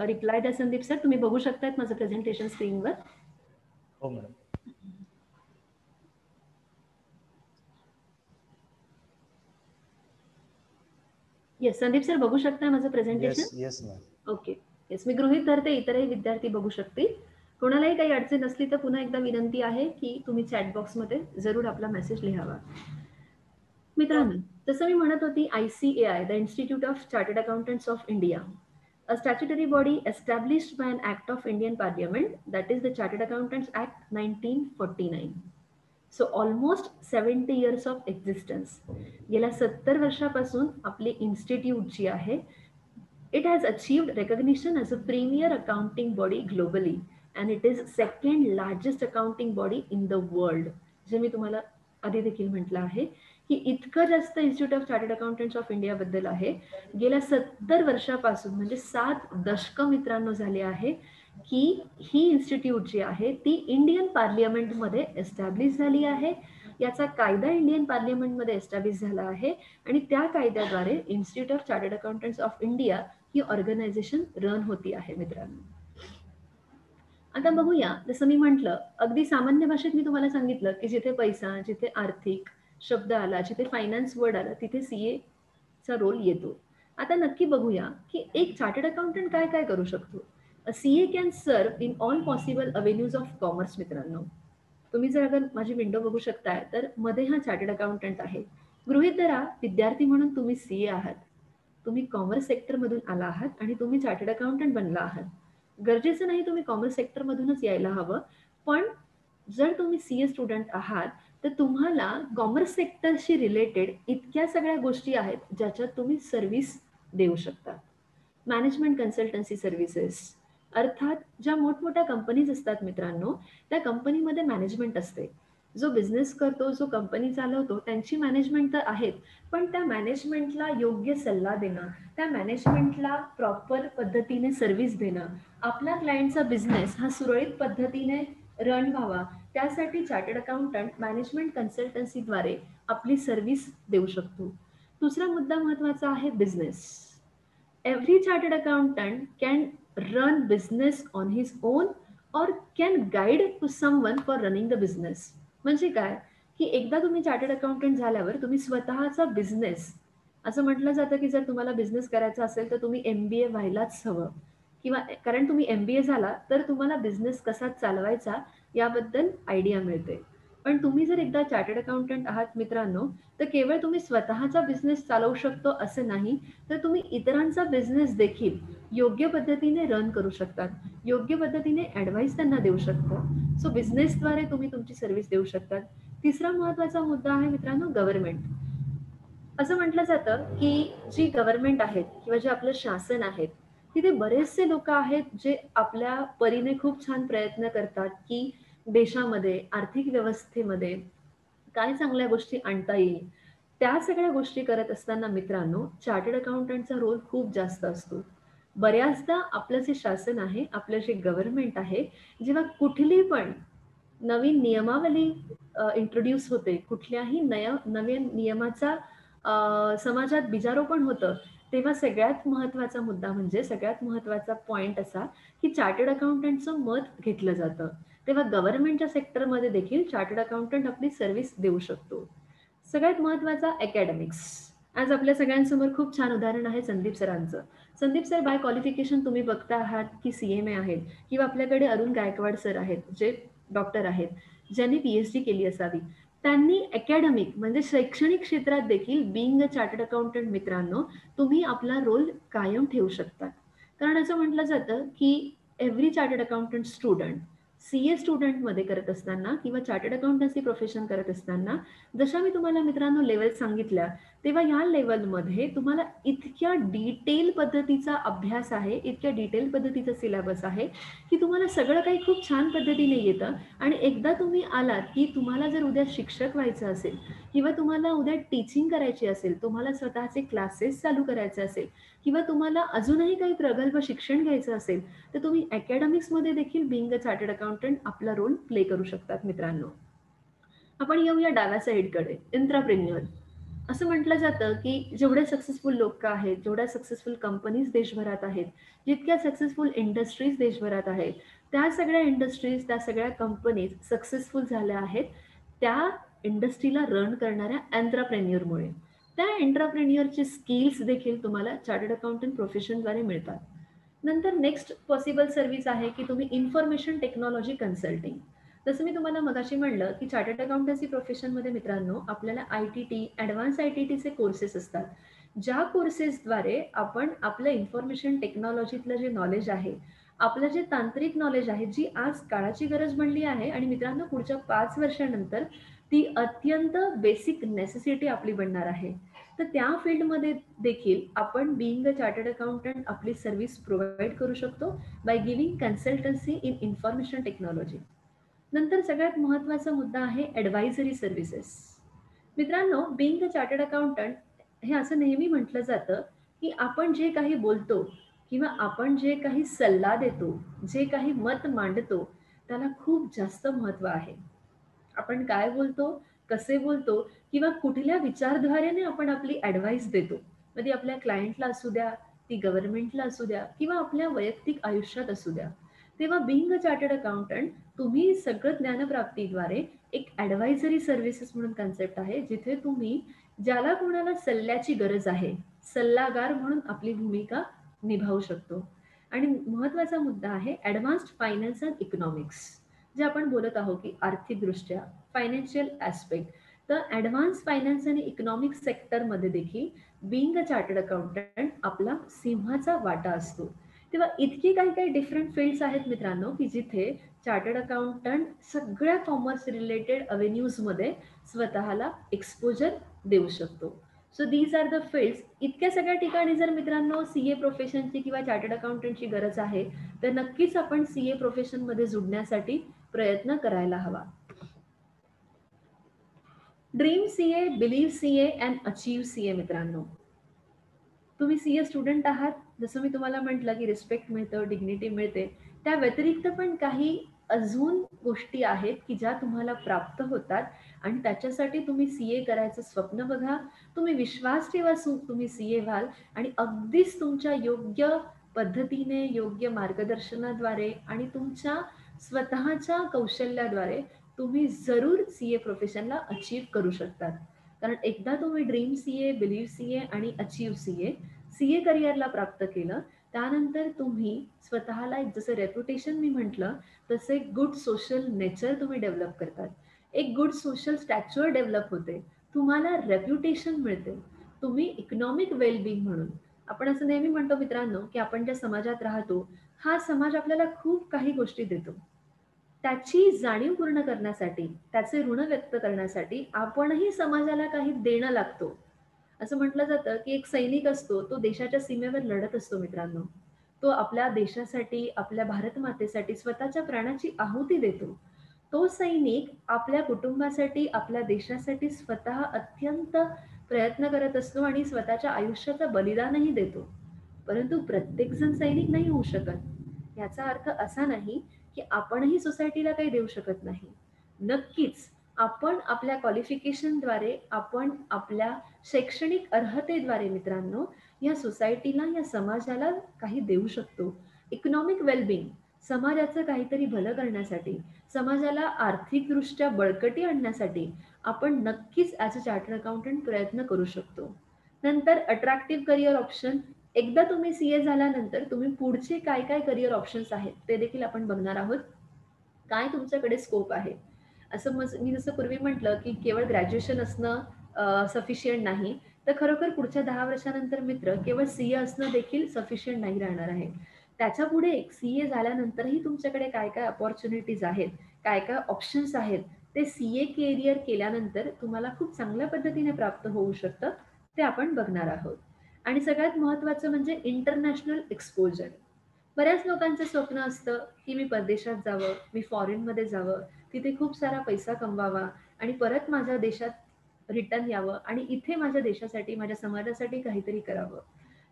रिप्लाय द्या संदीप सर, तुम्ही बघू शकतायत माझं प्रेझेंटेशन स्क्रीनवर? हो मॅडम. येस संदीप सर, बघू शकताय माझं presentation? Yes ma'am. Okay, yes. मी गृहीत धरते इतरही विद्यार्थी बघू शकतील. कोणालाही काही अडचण असली तर पुन्हा एकदा विनंती आहे की तुम्ही चॅट बॉक्समध्ये जरूर आपला मेसेज लिहावा. मित्रांनो, जसं मी म्हणत होती, ICAI, the institute of chartered accountants of India, a statutory body established by an act of Indian Parliament, that is the Chartered Accountants Act 1949. So almost 70 years of existence. गेल्या 70 वर्षापासून आपली इन्स्टिट्यूट जी आहे, it has achieved recognition as a premier accounting body globally and it is second largest accounting body in the world. जे मी तुम्हाला आधी देखील म्हटलं आहे की इतकं जास्त institute of chartered accountants of India बद्दल आहे. गेल्या 70 वर्षापासून म्हणजे 7 दशकं मित्रांनो झाले आहे की ही इन्स्टिट्यूट जी आहे ती इंडियन पार्लियामेंटमध्ये एस्टॅब्लिश झाली आहे. याचा कायदा इंडियन पार्लियामेंटमध्ये एस्टॅब्लिश झाला आहे आणि त्या कायद्याद्वारे Institute of chartered accountants of India ही ऑर्गनायझेशन रन होती आहे मित्रांनो. आता बघूया, जसं मी म्हटलं अगदी सामान्य भाषेत मी तुम्हाला सांगितलं की जिथे पैसा, जिथे आर्थिक शब्द आला, जिथे फायनान्स वर्ड आला तिथे सीए चा रोल येतो. आता नक्की बघूया की एक चार्टर्ड अकाउंटंट काय काय करू शकतो. सीए कॅन सर्व in all possible avenues of commerce. मित्रांनो, तुम्ही जर अगर माझी विंडो बघू शकताय तर मध्ये हा चार्टर्ड अकाउंटंट आहे. गृहीत धरा विद्यार्थी म्हणून तुम्ही सीए आहात, तुम्ही कॉमर्स सेक्टरमधून आला आहात आणि तुम्ही चार्टर्ड अकाउंटंट बनला आहात. गरजेचं नाही तुम्ही कॉमर्स सेक्टरमधूनच यायला हवं, पण जर तुम्ही सीए स्टुडंट आहात तर तुम्हाला कॉमर्स सेक्टरशी रिलेटेड इतक्या सगळ्या गोष्टी आहेत ज्याच्यात तुम्ही सर्व्हिस देऊ शकता. मॅनेजमेंट कन्सल्टन्सी सर्व्हिसेस, अर्थात ज्या मोठमोठ्या कंपनीज असतात मित्रांनो, त्या कंपनीमध्ये मॅनेजमेंट असते. जो बिझनेस करतो, जो कंपनी चालवतो त्यांची मॅनेजमेंट तर आहेत, पण त्या मॅनेजमेंटला योग्य सल्ला देणं, त्या मॅनेजमेंटला प्रॉपर पद्धतीने सर्व्हिस देणं, आपला क्लायंटचा बिझनेस हा सुरळीत पद्धतीने रन व्हावा त्यासाठी चार्टर्ड अकाउंटंट मॅनेजमेंट कन्सल्टन्सीद्वारे आपली सर्व्हिस देऊ शकतो. दुसरा मुद्दा महत्वाचा आहे business. Every chartered accountant can run business on his own और can guide to someone for running the business. म्हणजे काय की एकदा तुम्ही चार्टर्ड अकाउंटंट झाल्यावर तुम्ही स्वतःचा बिझनेस, असं म्हटलं जातं की जर तुम्हाला बिझनेस करायचा असेल तर तुम्ही MBA व्हायलाच हवं, किंवा कारण तुम्ही MBA झाला तर तुम्हाला बिझनेस कसा चालवायचा याबद्दल आयडिया मिळते. पण तुम्ही जर एकदा चार्टर्ड अकाउंटंट आहात मित्रांनो, तर केवळ तुम्ही स्वतःचा बिझनेस चालवू शकतो असं नाही, तर तुम्ही इतरांचा बिझनेस देखील योग्य पद्धतीने रन करू शकतात, योग्य पद्धतीने ॲडवाईस त्यांना देऊ शकता. सो बिझनेसद्वारे तुम्ही तुमची सर्व्हिस देऊ शकतात. तिसरा महत्त्वाचा मुद्दा आहे मित्रांनो गव्हर्नमेंट. असं म्हटलं जातं की जी गव्हर्नमेंट आहेत किंवा जे आपलं शासन आहेत, तिथे बरेचसे लोक आहेत जे आपल्या परीने खूप छान प्रयत्न करतात की देशामध्ये आर्थिक व्यवस्थेमध्ये काय चांगल्या गोष्टी आणता येईल. त्या सगळ्या गोष्टी करत असताना मित्रांनो चार्टर्ड अकाउंटंटचा रोल खूप जास्त असतो. बऱ्याचदा आपलं जे शासन आहे, आपलं जे गव्हर्नमेंट आहे, जेव्हा कुठली पण नवीन नियमावली इंट्रोड्यूस होते, कुठल्याही नवीन नियमाचा समाजात बीजारोपण होतं, तेव्हा सगळ्यात महत्त्वाचा मुद्दा म्हणजे सगळ्यात महत्त्वाचा पॉइंट असा की चार्टर्ड अकाउंटंटचं मत घेतलं जातं. तेव्हा गव्हर्नमेंटच्या सेक्टरमध्ये देखील चार्टर्ड अकाउंटंट आपली सर्व्हिस देऊ शकतो. सगळ्यात महत्त्वाचा अकॅडमिक्स. आज आपल्या सगळ्यांसमोर खूप छान उदाहरण आहे संदीप सरांचं. संदीप सर बाय क्वालिफिकेशन तुम्ही बघता आहात की CMA आहेत, किंवा आपल्याकडे अरुण गायकवाड सर आहेत जे डॉक्टर आहेत, ज्यांनी PhD केली असावी. त्यांनी अकॅडमिक म्हणजे शैक्षणिक क्षेत्रात देखील बीइंग अ चार्टर्ड अकाउंटंट मित्रांनो तुम्ही आपला रोल कायम ठेवू शकता. कारण असं म्हटलं जातं की every chartered accountant student CA स्टुडंटमध्ये करत असताना किंवा चार्टर्ड अकाउंटन्सी प्रोफेशन करत असताना, जशा मी तुम्हाला मित्रांनो लेवल सांगितल्या, तेव्हा या लेवलमध्ये तुम्हाला इतक्या डिटेल पद्धतीचा अभ्यास आहे, इतक्या डिटेल पद्धतीचा सिलेबस आहे की तुम्हाला सगळं काही खूप छान पद्धतीने येतं. आणि एकदा तुम्ही आलात की तुम्हाला जर उद्या शिक्षक व्हायचं असेल किंवा तुम्हाला उद्या टीचिंग करायची असेल, तुम्हाला स्वतःचे क्लासेस चालू करायचे असेल किंवा तुम्हाला अजूनही काही प्रगल्भ शिक्षण घ्यायचं असेल, तर तुम्ही अकॅडमिक्समध्ये देखील बीइंग अ चार्टर्ड अकाउंटंट आपला रोल प्ले करू शकतात मित्रांनो. आपण येऊया डाव्या साईडकडे, एंट्रप्रेन्युअर. असं म्हटलं जातं की जेवढे सक्सेसफुल लोक आहेत, जेवढ्या सक्सेसफुल कंपनीज देशभरात आहेत, जितक्या सक्सेसफुल इंडस्ट्रीज देशभरात आहेत, त्या सगळ्या इंडस्ट्रीज, त्या सगळ्या कंपनीज सक्सेसफुल झाल्या आहेत त्या इंडस्ट्रीला रन करणाऱ्या एंट्रप्रेन्युअरमुळे. त्या एंट्रप्रेन्युअरचे स्किल्स देखील तुम्हाला चार्टर्ड अकाउंटंट प्रोफेशनद्वारे मिळतात. नंतर नेक्स्ट पॉसिबल सर्व्हिस आहे की तुम्ही इन्फॉर्मेशन टेक्नॉलॉजी कन्सल्टिंग. जसं मी तुम्हाला मगाशी म्हणलं की चार्टर्ड अकाउंटन्सी प्रोफेशनमध्ये मित्रांनो आपल्याला ITT, ॲडव्हान्स ITTचे कोर्सेस असतात, ज्या कोर्सेसद्वारे आपण आपलं इन्फॉर्मेशन टेक्नॉलॉजीतलं जे नॉलेज आहे, आपलं जे तांत्रिक नॉलेज आहे, जी आज काळाची गरज बनली आहे आणि मित्रांनो पुढच्या 5 वर्षानंतर ती अत्यंत बेसिक नेसेसिटी आपली बनणार आहे. तर त्या फील्डमध्ये देखील आपण बीइंग अ चार्टर्ड अकाउंटंट आपली सर्व्हिस प्रोव्हाइड करू शकतो by giving consultancy in information technology. नंतर सगळ्यात महत्त्वाचा मुद्दा आहे ॲडवायझरी सर्व्हिसेस. मित्रांनो बीइंग अ चार्टर्ड अकाउंटंट हे असं नेहमी म्हटलं जातं की आपण जे काही बोलतो किंवा आपण जे काही सल्ला देतो, जे काही मत मांडतो, त्याला खूप जास्त महत्त्व आहे. आपण काय बोलतो, कसे बोलतो किंवा कुठल्या विचारधारेने आपण आपली ॲडवाईस देतो, मग ती आपल्या क्लायंटला असू द्या, ती गव्हर्नमेंटला असू द्या किंवा आपल्या वैयक्तिक आयुष्यात असू द्या. तेव्हा बीइंग अ चार्टर्ड अकाउंटंट तुम्ही सगळं ज्ञानप्राप्तीद्वारे एक ॲडवायझरी सर्व्हिसेस म्हणून कन्सेप्ट आहे, जिथे तुम्ही ज्याला कोणाला सल्ल्याची गरज आहे, सल्लागार म्हणून आपली भूमिका निभावू शकतो. आणि महत्त्वाचा मुद्दा आहे ॲडव्हान्स्ड फायनान्स अँड इकॉनॉमिक्स. जे आपण बोलत आहोत की आर्थिकदृष्ट्या फायनान्शियल ॲस्पेक्ट, तर ॲडव्हान्स फायनान्स आणि इकॉनॉमिक्स सेक्टरमध्ये देखील बीइंग अ चार्टर्ड अकाउंटंट आपला सिंहाचा वाटा असतो. तेव्हा इतकी काही काही डिफरंट फील्ड्स आहेत मित्रांनो की जिथे चार्टर्ड अकाउंटंट सगळ्या कॉमर्स रिलेटेड अव्हेन्यूजमध्ये स्वतःला एक्सपोजर देऊ शकतो. So these are the fields. इतक्या सगळ्या ठिकाणी जर मित्रांनो CA प्रोफेशनची किंवा चार्टर्ड अकाउंटंटची गरज आहे, तर नक्कीच आपण CA प्रोफेशनमध्ये जुडण्यासाठी प्रयत्न करायला हवा. Dream CA, believe CA and achieve CA मित्रांनो. तुम्ही CA स्टुडंट आहात, जसं मी तुम्हाला म्हटलं की रिस्पेक्ट मिळतं, डिग्निटी मिळते, त्या व्यतिरिक्त पण काही अजून गोष्टी आहेत की ज्या तुम्हाला प्राप्त होतात आणि त्याच्यासाठी तुम्ही CA करायचं स्वप्न बघा, तुम्ही विश्वास ठेवा, तुम्ही CA व्हाल आणि अगदीच तुमच्या योग्य पद्धतीने, योग्य मार्गदर्शनाद्वारे आणि तुमच्या स्वतःच्या कौशल्याद्वारे तुम्ही जरूर CA प्रोफेशनला अचीव करू शकतात. कारण एकदा तुम्ही ड्रीम CA, बिलीव्ह CA आणि अचीव CA करिअरला प्राप्त केलं, त्यानंतर तुम्ही स्वतःला एक जसं रेप्युटेशन मी म्हटलं तसे गुड सोशल नेचर तुम्ही डेव्हलप करतात, एक गुड सोशल स्टॅच्युअर डेव्हलप होते, तुम्हाला रेप्युटेशन मिळते, तुम्ही इकॉनॉमिक वेलबिंग म्हणून आपण असं नेहमी म्हणतो मित्रांनो की आपण ज्या समाजात राहतो हा समाज आपल्याला खूप काही गोष्टी देतो, त्याची जाणीव पूर्ण करण्यासाठी, त्याचे ऋण व्यक्त करण्यासाठी आपणही समाजाला काही देणं लागतो. असं म्हटलं जातं की एक सैनिक असतो, तो देशाच्या सीमेवर लढत असतो मित्रांनो, तो आपल्या देशासाठी, आपल्या भारत मातेसाठी स्वतःच्या प्राणाची आहुती देतो. तो सैनिक आपल्या कुटुंबासाठी, आपल्या देशासाठी स्वतः अत्यंत प्रयत्न करत असतो आणि स्वतःच्या आयुष्याचं बलिदानही देतो. परंतु प्रत्येक जण सैनिक नाही होऊ शकत. याचा अर्थ असा नाही की आपणही सोसायटीला काही देऊ शकत नाही. नक्कीच आपण आपल्या क्वालिफिकेशनद्वारे, आपण आपल्या शैक्षणिक अर्हतेद्वारे मित्रांनो या सोसायटीला, या समाजाला काही देऊ शकतो. इकॉनॉमिक वेलबिंग, समाजाचं काहीतरी भलं करण्यासाठी, समाजाला आर्थिकदृष्ट्या बळकटी आणण्यासाठी आपण नक्कीच ॲज अ चार्टर्ड अकाउंटंट प्रयत्न करू शकतो. नंतर अट्रॅक्टिव्ह करिअर ऑप्शन, एकदा तुम्ही CA झाल्यानंतर तुम्ही पुढचे काय काय करिअर ऑप्शन्स आहेत ते देखील आपण बघणार आहोत. काय तुमच्याकडे स्कोप आहे. असं मी जसं पूर्वी म्हटलं की केवळ ग्रॅज्युएशन असणं सफिशियंट नाही, तर खरोखर पुढच्या 10 वर्षानंतर मित्र केवळ CA असणं देखील सफिशियंट नाही राहणार आहे. त्याच्या पुढे CA झाल्यानंतरही तुमच्याकडे काय काय अपॉर्च्युनिटीज आहेत, काय काय ऑप्शन्स आहेत, ते CA करिअर केल्यानंतर तुम्हाला खूप चांगल्या पद्धतीने प्राप्त होऊ शकतं, ते आपण बघणार आहोत. आणि सगळ्यात महत्त्वाचं म्हणजे इंटरनॅशनल एक्सपोजर. बऱ्याच लोकांचं स्वप्न असतं की मी परदेशात जावं, मी फॉरेनमध्ये जावं, तिथे खूप सारा पैसा कमवावा आणि परत माझ्या देशात रिटर्न यावं आणि इथे माझ्या देशासाठी, माझ्या समाजासाठी काहीतरी करावं.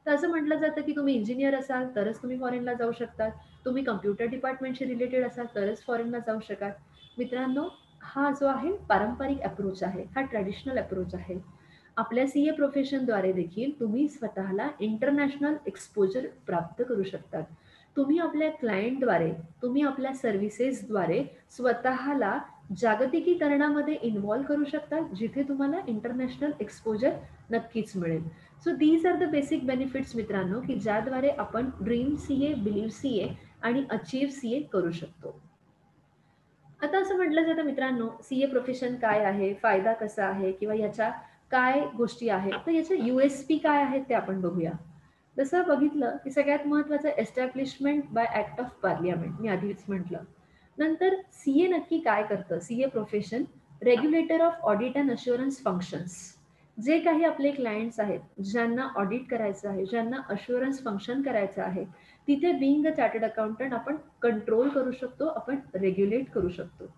तर असं म्हटलं जातं की तुम्ही इंजिनियर असाल तरच तुम्ही फॉरेनला जाऊ शकतात, तुम्ही कम्प्युटर डिपार्टमेंटशी रिलेटेड असाल तरच फॉरेनला जाऊ शकाल. मित्रांनो, हा जो आहे पारंपरिक अप्रोच आहे, हा ट्रॅडिशनल अप्रोच आहे. आपल्या CA प्रोफेशनद्वारे देखील तुम्ही स्वतःला इंटरनॅशनल एक्सपोजर प्राप्त करू शकतात. तुम्ही आपल्या क्लायंटद्वारे, तुम्ही आपल्या सर्व्हिसेसद्वारे स्वतःला जागतिकीकरणामध्ये इन्व्हॉल्व करू शकता, जिथे तुम्हाला इंटरनॅशनल एक्सपोजर नक्कीच मिळेल. So these are the basic benefits मित्रांनो, की ज्याद्वारे आपण ड्रीम CA, बिलीव्ह CA आणि अचीव CA करू शकतो. आता असं म्हटलं जातं मित्रांनो, CA प्रोफेशन काय आहे, फायदा कसा आहे किंवा याच्या काय गोष्टी आहेत, तर याच्या USP काय आहेत ते आपण बघूया. जसं बघितलं की सगळ्यात महत्त्वाचं establishment by act of parliament, मी आधीच म्हटलं. नंतर CA नक्की काय करतं. CA profession regulator of audit and assurance functions. जे काही आपले क्लायंट्स आहेत, ज्यांना ऑडिट करायचं आहे, ज्यांना अश्युरन्स फंक्शन करायचं आहे, तिथे बिंग अ चार्टर्ड अकाउंटंट आपण कंट्रोल करू शकतो, आपण रेग्युलेट करू शकतो.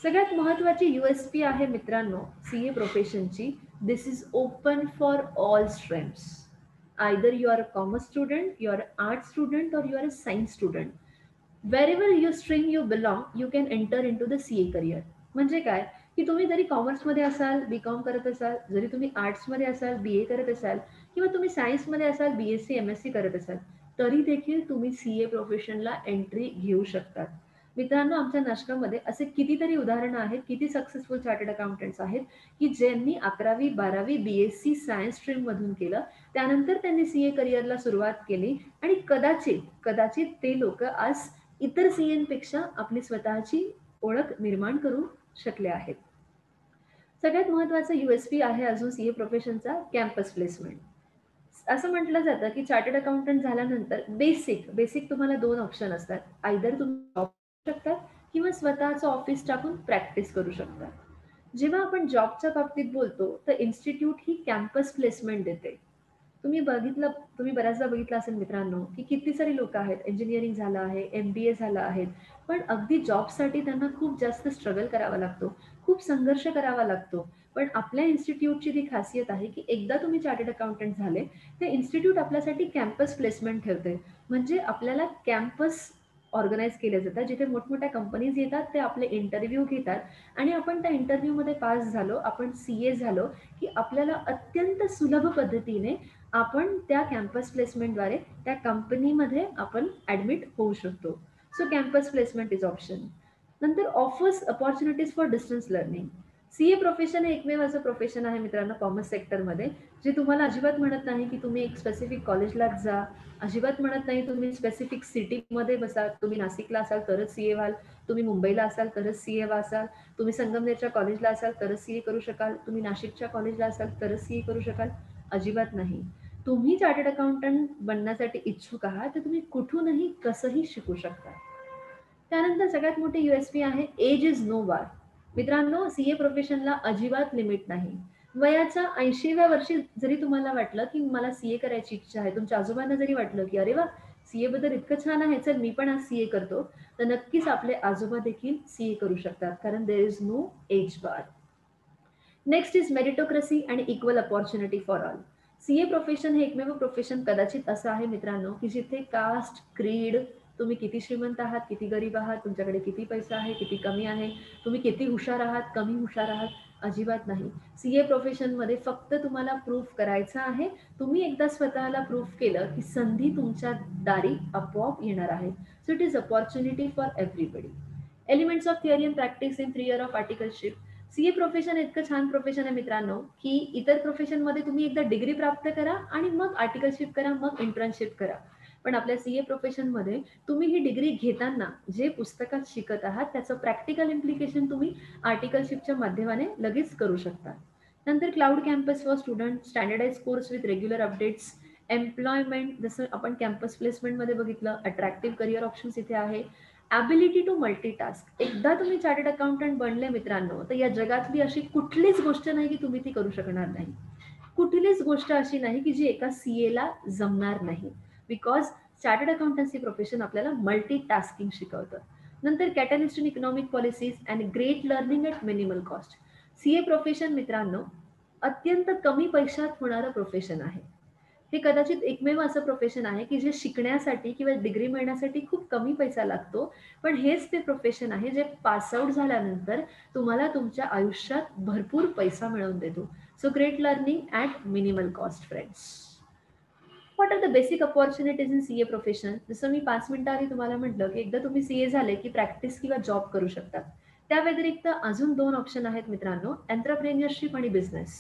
सगळ्यात महत्त्वाची USP आहे मित्रांनो CA प्रोफेशनची, this is open for all streams. Either you are a commerce student, you are an art student, or you are a science student. Wherever your stream you belong, you can enter into the CA career. म्हणजे काय की तुम्ही जरी कॉमर्समध्ये असाल, BCom करत असाल, जरी तुम्ही आर्ट्समध्ये असाल, BA करत असाल, किंवा तुम्ही सायन्समध्ये असाल, BSc MSc करत असाल, तरी देखील तुम्ही CA प्रोफेशनला एंट्री घेऊ शकतात. मित्रांनो, आमच्या नाशकामध्ये असे कितीतरी उदाहरणं आहेत, किती सक्सेसफुल चार्टर्ड अकाउंटंट्स आहेत की ज्यांनी 11वी 12वी BSc सायन्स स्ट्रीम मधून केलं, त्यानंतर त्यांनी CA करिअरला सुरुवात केली आणि कदाचित ते लोक आज इतर CAंपेक्षा आपली स्वतःची ओळख निर्माण करू शकले आहेत. सगळ्यात महत्त्वाचा USP आहे अजून CA प्रोफेशनचा कॅम्पस प्लेसमेंट. असं म्हटलं जातं की चार्टर्ड अकाउंटंट झाल्यानंतर बेसिक तुम्हाला 2 ऑप्शन असतात. आयदर तुम्ही जॉब करू शकता किंवा स्वतःचं ऑफिस टाकून प्रॅक्टिस करू शकता. जेव्हा आपण जॉबच्या बाबतीत बोलतो तर इन्स्टिट्यूट ही कॅम्पस प्लेसमेंट देते. तुम्ही बऱ्याचदा बघितलं असेल मित्रांनो की किती सारी लोक आहेत, इंजिनिअरिंग झालं आहे, MBA झालं आहे, पण अगदी जॉबसाठी त्यांना खूप जास्त स्ट्रगल करावा लागतो, खूप संघर्ष करावा लागतो. पण आपल्या इन्स्टिट्यूटची ती खासियत आहे की एकदा तुम्ही चार्टर्ड अकाउंटंट झाले, ते इन्स्टिट्यूट आपल्यासाठी कॅम्पस प्लेसमेंट ठेवते. म्हणजे आपल्याला कॅम्पस ऑर्गनाईज केले जातात, जिथे मोठमोठ्या कंपनीज येतात, ते आपले इंटरव्ह्यू घेतात आणि आपण त्या इंटरव्ह्यूमध्ये पास झालो, आपण CA झालो की आपल्याला अत्यंत सुलभ पद्धतीने आपण त्या कॅम्पस प्लेसमेंटद्वारे त्या कंपनीमध्ये आपण ऍडमिट होऊ शकतो. So campus placement is option. नंतर offers opportunities for distance learning. CA profession हे एकमेव असं प्रोफेशन आहे मित्रांनो कॉमर्स सेक्टरमध्ये, जे तुम्हाला अजिबात म्हणत नाही की तुम्ही एक स्पेसिफिक कॉलेजलाच जा, अजिबात म्हणत नाही तुम्ही स्पेसिफिक सिटीमध्ये बसा, तुम्ही नाशिकला असाल तरच CA व्हाल, तुम्ही मुंबईला असाल तरच CA असाल, तुम्ही संगमनेरच्या कॉलेजला असाल तरच CA करू शकाल, तुम्ही नाशिकच्या कॉलेजला असाल तरच CA करू शकाल, अजिबात नाही. तुम्ही चार्टर्ड अकाउंटंट बनण्यासाठी इच्छुक आहात तर तुम्ही कुठूनही कसंही शिकू शकता. त्यानंतर सगळ्यात मोठी USP आहे एज इज नो बार. मित्रांनो, CA प्रोफेशनला अजिबात लिमिट नाही. वयाच्या 80व्या वर्षी जरी तुम्हाला वाटलं की मला CA करायची इच्छा आहे, तुमच्या आजोबांना जरी वाटलं की अरे वा, CA बद्दल इतकं छान आहे, चल मी पण आज CA करतो, तर नक्कीच आपले आजोबा देखील CA करू शकतात, कारण there is no age bar. Next is meritocracy आणि equal opportunity for all. CA profession हे एकमेव प्रोफेशन कदाचित असं आहे मित्रांनो की जिथे कास्ट, क्रीड, तुम्ही किती श्रीमंत आहात, किती गरीब आहात, तुमच्याकडे किती पैसा आहे, किती कमी आहे, तुम्ही किती हुशार आहात, कमी हुशार आहात, अजिबात नाही. CA प्रोफेशनमध्ये फक्त तुम्हाला प्रूफ करायचं आहे. तुम्ही एकदा स्वतःला प्रूफ केलं की संधी तुमच्या दारी आपोआप येणार आहे. So it is opportunity for everybody. Elements of theory and practice in 3 years of articleship. CA profession इतकं छान प्रोफेशन आहे मित्रांनो की इतर प्रोफेशनमध्ये तुम्ही एकदा डिग्री प्राप्त करा आणि मग आर्टिकलशिप करा, मग इंटर्नशिप करा. पण आपल्या CA प्रोफेशनमध्ये तुम्ही ही डिग्री घेताना जे पुस्तकात शिकत आहात त्याचं प्रॅक्टिकल इम्प्लिकेशन तुम्ही आर्टिकलशिपच्या माध्यमाने लगेच करू शकता. नंतर cloud campus for student, standardise course with regular updates, employment, जसं आपण कॅम्पस प्लेसमेंटमध्ये बघितलं, अट्रॅक्टिव्ह करिअर ऑप्शन्स इथे आहे. Ability to multitask. एकदा तुम्ही चार्टर्ड अकाउंटंट बनले मित्रांनो, तर या जगातली अशी कुठलीच गोष्ट नाही की तुम्ही ती करू शकणार नाही. कुठलीच गोष्ट अशी नाही की जी एका CAला जमणार नाही, बिकॉज चार्टर्ड अकाउंटन्सी प्रोफेशन आपल्याला मल्टीटास्किंग शिकवतं. नंतर catalyst in economic policies and great learning at minimal cost. CA profession मित्रांनो अत्यंत कमी पैशात होणारं प्रोफेशन आहे. हे कदाचित एकमेव असं प्रोफेशन आहे की जे शिकण्यासाठी किंवा डिग्री मिळण्यासाठी खूप कमी पैसा लागतो, पण हेच ते प्रोफेशन आहे जे पासआउट झाल्यानंतर तुम्हाला तुमच्या आयुष्यात भरपूर पैसा मिळवून देतो. So great learning at minimal cost friends. What are the basic opportunities in CA profession. जसं मी 5 मिनिटं आधी तुम्हाला म्हटलं की एकदा तुम्ही CA झाले की प्रॅक्टिस किंवा जॉब करू शकतात. त्या व्यतिरिक्त अजून 2 ऑप्शन आहेत मित्रांनो, एंटरप्रेन्युअरशिप आणि बिझनेस.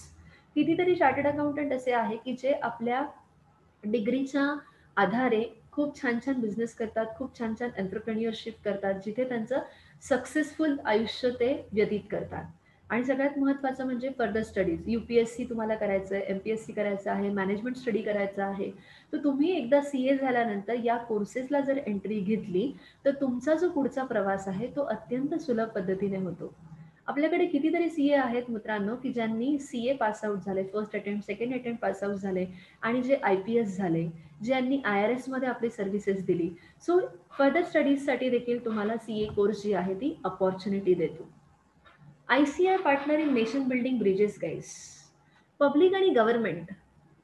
कितीतरी चार्टर्ड अकाउंटंट असे आहे की जे आपल्या डिग्रीच्या आधारे खूप छान छान बिझनेस करतात, खूप छान छान एंटरप्रेन्युअरशिप करतात, जिथे त्यांचं सक्सेसफुल आयुष्य ते व्यतीत करतात. आणि सगळ्यात महत्त्वाचं म्हणजे फर्दर स्टडीज. UPSC तुम्हाला करायचं आहे, MPSC करायचं आहे, मॅनेजमेंट स्टडी करायचं आहे, तर तुम्ही एकदा CA झाल्यानंतर या कोर्सेसला जर एंट्री घेतली तर तुमचा जो पुढचा प्रवास आहे तो अत्यंत सुलभ पद्धतीने होतो. आपल्याकडे कितीतरी CA आहेत मित्रांनो की ज्यांनी CA पासआउट झाले, first attempt, second attempt pass out झाले आणि जे IPS झाले, ज्यांनी IRS मध्ये आपली सर्व्हिसेस दिली. सो फर्दर स्टडीजसाठी देखील तुम्हाला CA कोर्स जी आहे ती अपॉर्च्युनिटी देतो. ICAR partner in nation building bridges guys. Public आणि गव्हर्नमेंट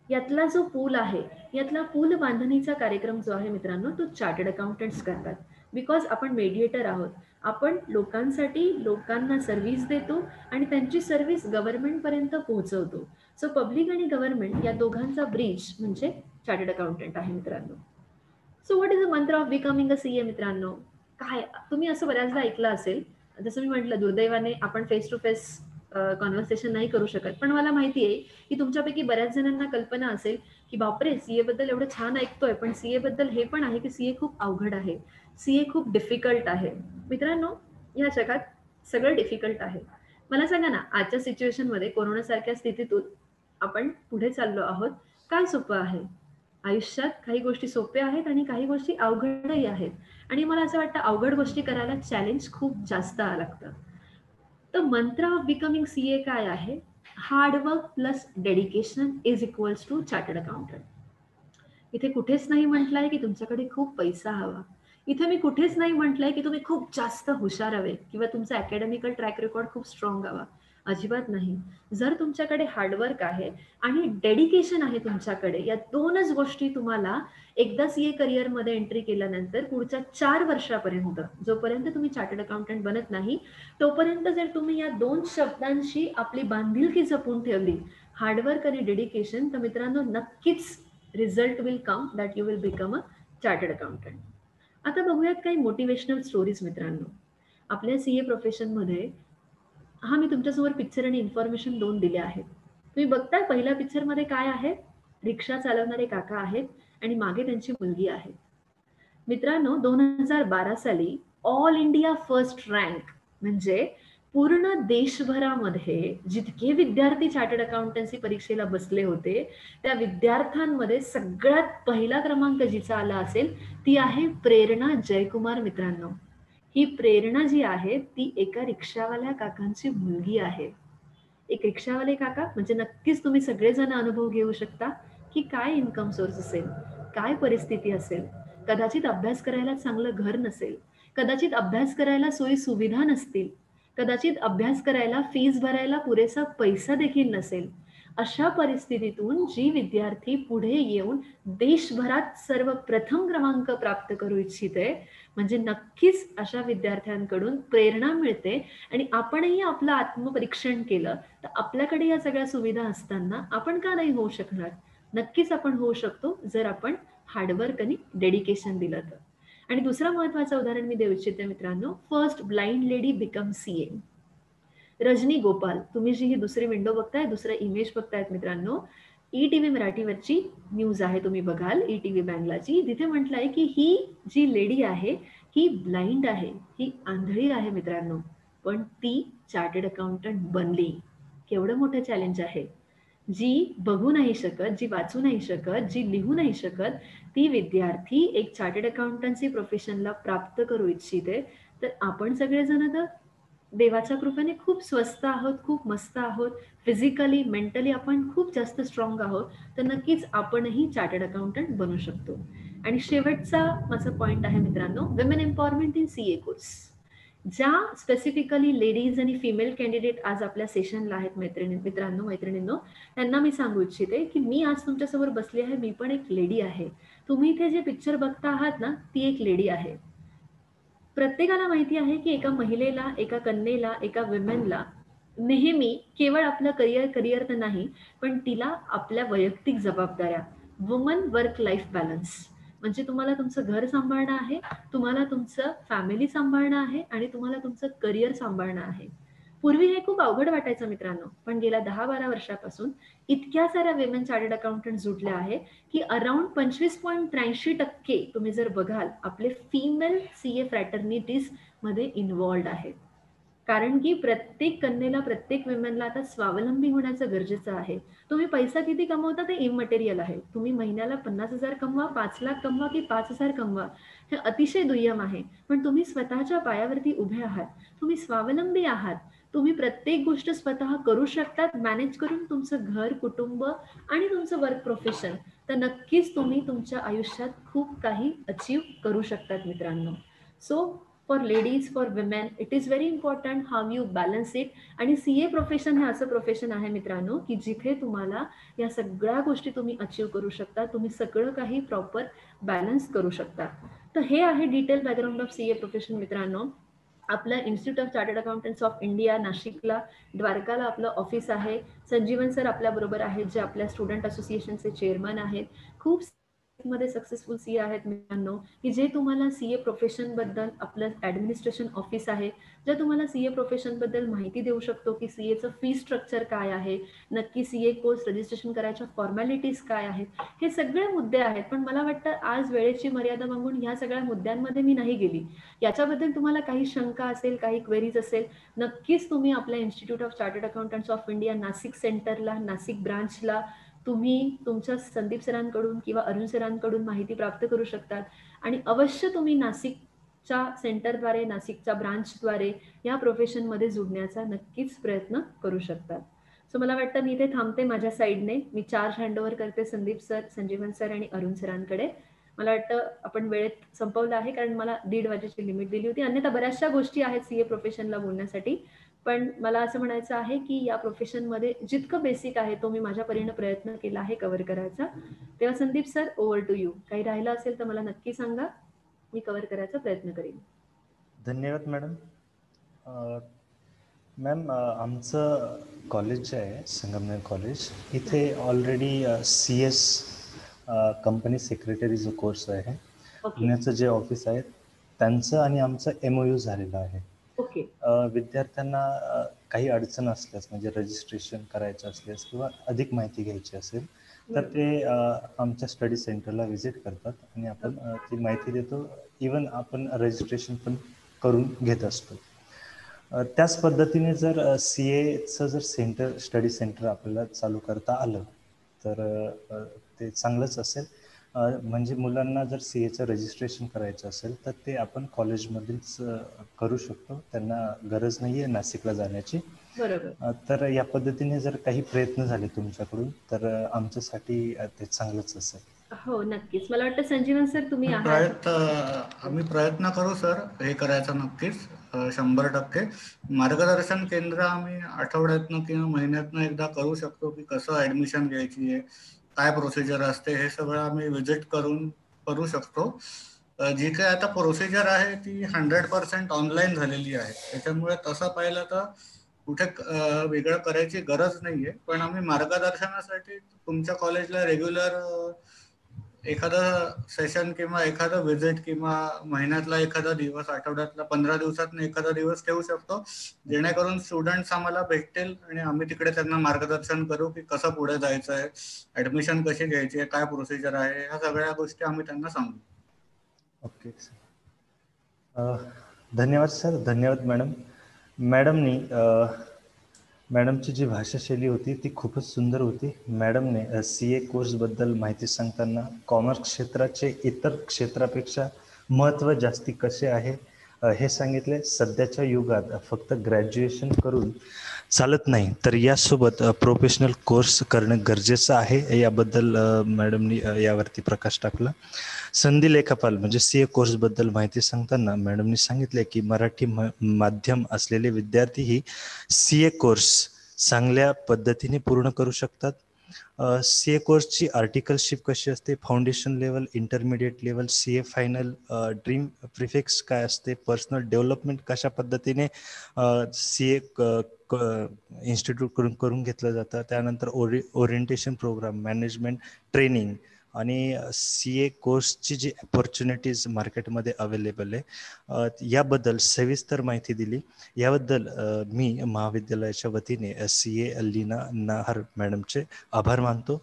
यातला जो पूल आहे, यातला पूल बांधणीचा कार्यक्रम जो आहे मित्रांनो तो चार्टर्ड अकाउंटंट्स करतात. बिकॉज आपण मेडिएटर आहोत. आपण लोकांसाठी लोकांना सर्व्हिस देतो आणि त्यांची सर्व्हिस गव्हर्नमेंटपर्यंत पोहोचवतो. सो पब्लिक आणि गव्हर्नमेंट या दोघांचा ब्रिज म्हणजे चार्टर्ड अकाउंटंट आहे मित्रांनो. सो व्हॉट इज द मंत्र ऑफ बिकमिंग अ CA मित्रांनो. काय तुम्ही असं बऱ्याचदा ऐकलं असेल, जसं मी म्हटलं दुर्दैवाने आपण फेस टू फेस कॉन्व्हर्सेशन नाही करू शकत, पण मला माहिती आहे की तुमच्यापैकी बऱ्याच जणांना कल्पना असेल की बापरे, CA बद्दल एवढं छान ऐकतोय, पण CA बद्दल हे पण आहे की CA खूप अवघड आहे, CA खूप डिफिकल्ट आहे. मित्रांनो, या जगात सगळं डिफिकल्ट आहे. मला सांगा ना, आजच्या सिच्युएशनमध्ये कोरोनासारख्या स्थितीतून आपण पुढे चाललो आहोत, काय सोपं आहे? आयुष्यात काही गोष्टी सोप्या आहेत आणि काही गोष्टी अवघडही आहेत. आणि मला असं वाटतं अवघड गोष्टी करायला चॅलेंज खूप जास्त लागतं. तर मंत्र ऑफ बिकमिंग CA काय आहे? Hard work plus dedication is equals to chartered accountant. इथे कुठेच नाही म्हटलंय की तुमच्याकडे खूप पैसा हवा. इथे मी कुठेच नाही म्हटलंय की तुम्ही खूप जास्त हुशार हवे किंवा तुमचा अकॅडमिकल ट्रॅक रेकॉर्ड खूप स्ट्रॉंग हवा. अजिबात नाही. जर तुमच्याकडे हार्डवर्क आहे आणि डेडिकेशन आहे तुमच्याकडे, या 2च गोष्टी तुम्हाला एकदा सीए करिअरमध्ये एंट्री केल्यानंतर पुढच्या 4 वर्षापर्यंत, जोपर्यंत तुम्ही चार्टर्ड अकाउंटंट बनत नाही, तोपर्यंत जर तुम्ही या 2 शब्दांशी आपली बांधिलकी जपून ठेवली, हार्डवर्क आणि डेडिकेशन, तर मित्रांनो नक्कीच result will come that you will become a chartered accountant. आता बघूयात काही मोटिवेशनल स्टोरीज मित्रांनो. आपल्या सीए प्रोफेशनमध्ये मी तुमच्यासमोर पिक्चर आणि इन्फॉर्मेशन 2 दिले आहेत. तुम्ही बघताय पहिल्या पिक्चरमध्ये काय आहे? रिक्षा चालवणारे काका आहेत आणि मागे त्यांची मुलगी आहे. मित्रांनो 2012 साली ऑल इंडिया फर्स्ट रँक म्हणजे पूर्ण देशभरामध्ये जितके विद्यार्थी चार्टर्ड अकाउंटन्सी परीक्षेला बसले होते, त्या विद्यार्थ्यांमध्ये सगळ्यात पहिला क्रमांक जिचा आला असेल ती आहे प्रेरणा जयकुमार मित्रांनो. ही प्रेरणा जी आहे ती एका रिक्षावाल्या काकांची मुलगी आहे. एक रिक्षावाले काका म्हणजे नक्कीच तुम्ही सगळेजण अनुभव घेऊ शकता की काय इन्कम सोर्स असेल, काय परिस्थिती असेल. कदाचित अभ्यास करायला चांगलं घर नसेल, कदाचित अभ्यास करायला सोयी सुविधा नसतील, कदाचित अभ्यास करायला फीस भरायला पुरेसा पैसा देखील नसेल. अशा परिस्थितीतून जी विद्यार्थी पुढे येऊन देशभरात सर्वप्रथम क्रमांक प्राप्त करू इच्छिते, म्हणजे नक्कीच अशा विद्यार्थ्यांकडून प्रेरणा मिळते आणि आपणही आपलं आत्मपरीक्षण केलं तर आपल्याकडे या सगळ्या सुविधा असताना आपण का नाही होऊ शकणार? नक्कीच आपण होऊ शकतो जर आपण हार्डवर्क आणि डेडिकेशन दिलं तर. आणि दुसरं महत्वाचं उदाहरण मी देऊ इच्छिते मित्रांनो, first blind lady become CA. Rajani Gopal, तुम्ही जी ही दुसरी विंडो बघताय, दुसरं इमेज बघतायत मित्रांनो, ETV मराठीवरची न्यूज आहे, तुम्ही बघाल ETV बँगलाची. तिथे म्हटलंय की ही जी लेडी आहे ही ब्लाइंड आहे, ही आंधळी आहे मित्रांनो, पण ती चार्टर्ड अकाउंटंट बनली. केवढं मोठं चॅलेंज आहे. जी बघू नाही शकत, जी वाचू नाही शकत, जी लिहू नाही शकत, ती विद्यार्थी एक चार्टर्ड अकाउंटन्सी प्रोफेशनला प्राप्त करू इच्छिते. तर आपण सगळेजण तर देवाच्या कृपेने खूप स्वस्त आहोत, खूप मस्त आहोत, फिजिकली मेंटली आपण खूप जास्त स्ट्रॉंग आहोत, तर नक्कीच आपणही चार्टर्ड अकाउंटंट बनू शकतो. आणि शेवटचा माझा पॉइंट आहे मित्रांनो, women empowerment in CA course. ज्या स्पेसिफिकली लेडीज आणि फिमेल कॅन्डिडेट आज आपल्या सेशनला आहेत मैत्रिणींनो, त्यांना मी सांगू इच्छिते की मी आज तुमच्यासमोर बसली आहे, मी पण एक लेडी आहे. तुम्ही इथे जे पिक्चर बघता आहात ना, ती एक लेडी आहे. प्रत्येकाला माहिती आहे की एका महिलेला, एका कन्येला, एका विमेनला नेहमी केवळ आपलं करिअर तर नाही, पण तिला आपल्या वैयक्तिक जबाबदाऱ्या, वुमन वर्क लाईफ बॅलन्स, म्हणजे तुम्हाला तुमचं घर सांभाळणं आहे, तुम्हाला तुमचं फॅमिली सांभाळणं आहे आणि तुम्हाला तुमचं करिअर सांभाळणं आहे. पूर्वी हे खूप अवघड वाटायचं मित्रांनो, पण गेल्या 10-12 वर्षापासून इतक्या साऱ्या विमेन चार्टर्ड अकाउंटंट जुटल्या आहे की अराउंड 25.83% तुम्ही जर बघाल आपले फिमेल सीए फ्रॅटर्निटीज मध्ये इन्व्हॉल्ड आहेत. कारण की प्रत्येक कन्येला, प्रत्येक विमेनला आता स्वावलंबी होण्याचं गरजेचं आहे. तुम्ही पैसा किती कमवता ते इमटेरियल आहे. तुम्ही महिन्याला 50,000 कमवा, 5 लाख कमवा की 5,000 कमवा, हे अतिशय दुय्यम आहे. पण तुम्ही स्वतःच्या पायावरती उभे आहात, तुम्ही स्वावलंबी आहात, तुम्ही प्रत्येक गोष्ट स्वतः करू शकतात मॅनेज करून, तुमचं घर, कुटुंब आणि तुमचं वर्क प्रोफेशन, तर नक्कीच तुम्ही तुमच्या आयुष्यात खूप काही अचीव करू शकतात मित्रांनो. So for ladies, for women, it is very important how you balance it. आणि सीए प्रोफेशन हे असं प्रोफेशन आहे मित्रांनो की जिथे तुम्हाला या सगळ्या गोष्टी तुम्ही अचीव करू शकता, तुम्ही सगळं काही प्रॉपर बॅलन्स करू शकता. तर हे आहे detail background of CA profession मित्रांनो. आपलं institute of chartered accountants of India नाशिकला, द्वारकाला आपलं ऑफिस आहे. संजीवन सर आपल्या बरोबर आहेत, जे आपल्या स्टुडंट असोसिएशनचे चेअरमन आहेत. खूप मध्ये सक्सेसफुल सीए आहेत मित्रांनो की जे तुम्हाला सीए प्रोफेशन बद्दल, आपलं ऍडमिनिस्ट्रेशन ऑफिस आहे, जे तुम्हाला सीए प्रोफेशन बद्दल माहिती देऊ शकतो की सीएचं फी स्ट्रक्चर काय आहे, नक्की सीए कोर्स रजिस्ट्रेशन करायच्या फॉर्मॅलिटीज काय आहेत, हे सगळे मुद्दे आहेत. पण मला वाटतं आज वेळेची मर्यादा मागून ह्या सगळ्या मुद्द्यांमध्ये मी नाही गेली. याच्याबद्दल तुम्हाला काही शंका असेल, काही क्वेरीज असेल, नक्कीच तुम्ही आपल्या institute of chartered accountants of India Nashik सेंटरला, नाशिक ब्रांचला तुम्ही तुमच्या संदीप सरांकडून किंवा अरुण सरांकडून माहिती प्राप्त करू शकतात. आणि अवश्य तुम्ही नाशिकच्या सेंटरद्वारे, नाशिकच्या ब्रांचद्वारे या प्रोफेशनमध्ये जुडण्याचा नक्कीच प्रयत्न करू शकतात. सो मला वाटतं मी इथे थांबते माझ्या साईडने. मी चार्ज हँडओव्हर करते संदीप सर, संजीवन सर आणि अरुण सरांकडे. मला वाटतं आपण वेळेत संपवलं आहे, कारण मला 1:30 वाजेची लिमिट दिली होती. अन्यथा बऱ्याचशा गोष्टी आहेत सीए प्रोफेशनला बोलण्यासाठी, पण मला असं म्हणायचं आहे की या प्रोफेशनमध्ये जितकं बेसिक आहे तो मी माझ्या परीने प्रयत्न केला आहे कव्हर करायचा. तेव्हा Sandeep sir, over to you. काही राहिलं असेल तर मला नक्की सांगा, मी कव्हर करायचा प्रयत्न करेन. धन्यवाद मॅडम. मॅम, आमचं कॉलेज जे आहे संगमनेर कॉलेज, इथे ऑलरेडी CS कंपनी सेक्रेटरी जो कोर्स आहे, ओके पुण्याचं जे ऑफिस आहे त्यांचं आणि आमचं MOU झालेलं आहे. ओके विद्यार्थ्यांना काही अडचण असल्यास, म्हणजे रजिस्ट्रेशन करायचं असल्यास किंवा अधिक माहिती घ्यायची असेल तर ते आमच्या स्टडी सेंटरला व्हिजिट करतात आणि आपण ती माहिती देतो. इवन आपण रजिस्ट्रेशन पण करून घेत असतो. त्याच पद्धतीने जर CAचं जर स्टडी सेंटर आपल्याला चालू करता आलं तर ते चांगलंच असेल. म्हणजे मुलांना जर CAचं रजिस्ट्रेशन करायचं असेल तर ते आपण कॉलेजमध्येच करू शकतो. त्यांना गरज नाही आहे नाशिकला जाण्याची. बरोबर. तर या पद्धतीने जर काही प्रयत्न झाले तुमच्याकडून तर आमच्यासाठी ते चांगलंच असेल. हो नक्कीच. मला वाटतं संजीवन सर तुम्ही आहात. आम्ही प्रयत्न करू सर हे करायचं नक्कीच. 100% मार्गदर्शन केंद्र आम्ही आठवड्यातनं किंवा महिन्यातनं एकदा करू शकतो की कसं ऍडमिशन घ्यायची आहे, काय प्रोसिजर असते, हे सगळं आम्ही व्हिजिट करून करू शकतो. जी काही आता प्रोसिजर आहे ती 100% ऑनलाईन झालेली आहे. त्याच्यामुळे तसं पाहिलं तर कुठे वेगळं करायची गरज नाहीये. पण आम्ही मार्गदर्शनासाठी तुमच्या कॉलेजला रेग्युलर एखादं सेशन किंवा एखादं व्हिजिट किंवा महिन्यातला एखादा दिवस, आठवड्यातला 15 दिवसातून एखादा दिवस ठेवू शकतो, जेणेकरून स्टुडंट्स आम्हाला भेटतील आणि आम्ही तिकडे त्यांना मार्गदर्शन करू की कसं पुढे जायचं आहे, ऍडमिशन कशी घ्यायची आहे, काय प्रोसिजर आहे, ह्या सगळ्या गोष्टी आम्ही त्यांना सांगू. Okay sir. धन्यवाद सर. धन्यवाद मॅडम. मॅडमची जी भाषाशैली होती ती खूपच सुंदर होती. मॅडमने CA कोर्सबद्दल माहिती सांगताना कॉमर्स क्षेत्राचे इतर क्षेत्रापेक्षा महत्त्व जास्ती कसे आहे हे सांगितले. सध्याच्या युगात फक्त ग्रॅज्युएशन करून चालत नाही, तर यासोबत प्रोफेशनल कोर्स करणं गरजेचं आहे, याबद्दल मॅडमनी यावरती प्रकाश टाकला. संधी लेखापाल म्हणजे CA कोर्सबद्दल माहिती सांगताना मॅडमनी सांगितले की मराठी माध्यम असलेले विद्यार्थीही CA कोर्स चांगल्या पद्धतीने पूर्ण करू शकतात. CA कोर्सची आर्टिकलशिप कशी असते, foundation level, intermediate level, CA final, dream prefix काय असते, पर्सनल डेव्हलपमेंट कशा पद्धतीने CA इन्स्टिट्यूटकडून करून घेतलं जातं, त्यानंतर ओरिएंटेशन प्रोग्राम, मॅनेजमेंट ट्रेनिंग आणि CA कोर्सची जी अपॉर्च्युनिटीज मार्केटमध्ये अवेलेबल आहे याबद्दल सविस्तर माहिती दिली. याबद्दल मी महाविद्यालयाच्या वतीने CA लीना नाहर मॅडमचे आभार मानतो.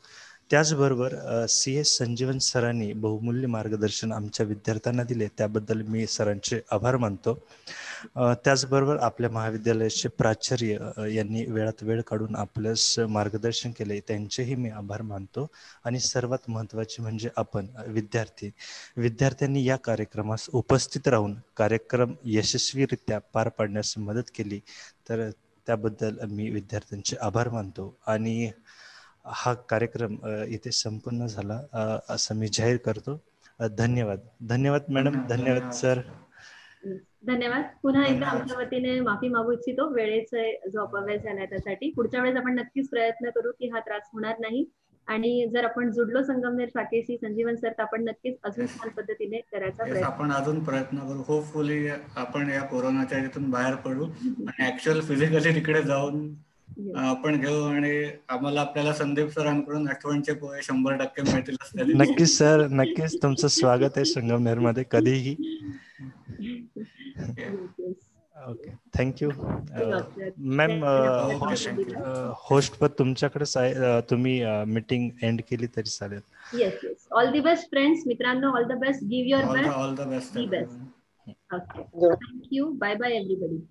त्याचबरोबर CA संजीवन सरांनी बहुमूल्य मार्गदर्शन आमच्या विद्यार्थ्यांना दिले, त्याबद्दल मी सरांचे आभार मानतो. त्याचबरोबर आपल्या महाविद्यालयाचे प्राचार्य यांनी वेळात वेळ काढून आपल्यास मार्गदर्शन केले, त्यांचेही मी आभार मानतो. आणि सर्वात महत्त्वाचे म्हणजे आपण विद्यार्थ्यांनी या कार्यक्रमास उपस्थित राहून कार्यक्रम यशस्वीरित्या पार पाडण्यास मदत केली, तर त्याबद्दल मी विद्यार्थ्यांचे आभार मानतो. आणि हा कार्यक्रम इथे संपन्न झाला असं मी जाहीर करतो. धन्यवाद. धन्यवाद मॅडम. धन्यवाद सर. धन्यवाद. पुन्हा एकदा धन्यवाद. आमच्या वतीने माफी मागू इच्छितो वेळेचा जो अपव्यय झाला त्यासाठी. पुढच्या वेळेस आपण नक्कीच प्रयत्न करू की हा त्रास होणार नाही. आणि जर आपण जुडलो संगमनेर शाखेशी संजीवन सर, तर आपण नक्कीच अजून छान पद्धतीने करायचा प्रयत्न आपण अजून प्रयत्न करू. होपफुली आपण या कोरोनाच्या यातून बाहेर पडू आणि ऍक्च्युअल फिजिकली तिकडे जाऊन आपण घेऊ आणि आम्हाला आपल्याला संदीप सरांकडून आठवणचे पोहे 100% मिळतील असं. नक्कीच सर, नक्कीच तुमचं स्वागत आहे संगमनेर मध्ये कधीही. Okay, thank you ma'am. होस्ट पद तुमच्याकडेच आहे, तुम्ही मीटिंग एंड केली तरी चालेल. Yes yes. All the best friends. मित्रांनो, all the best. Give your best. All the best. Okay, thank you. Bye bye everybody.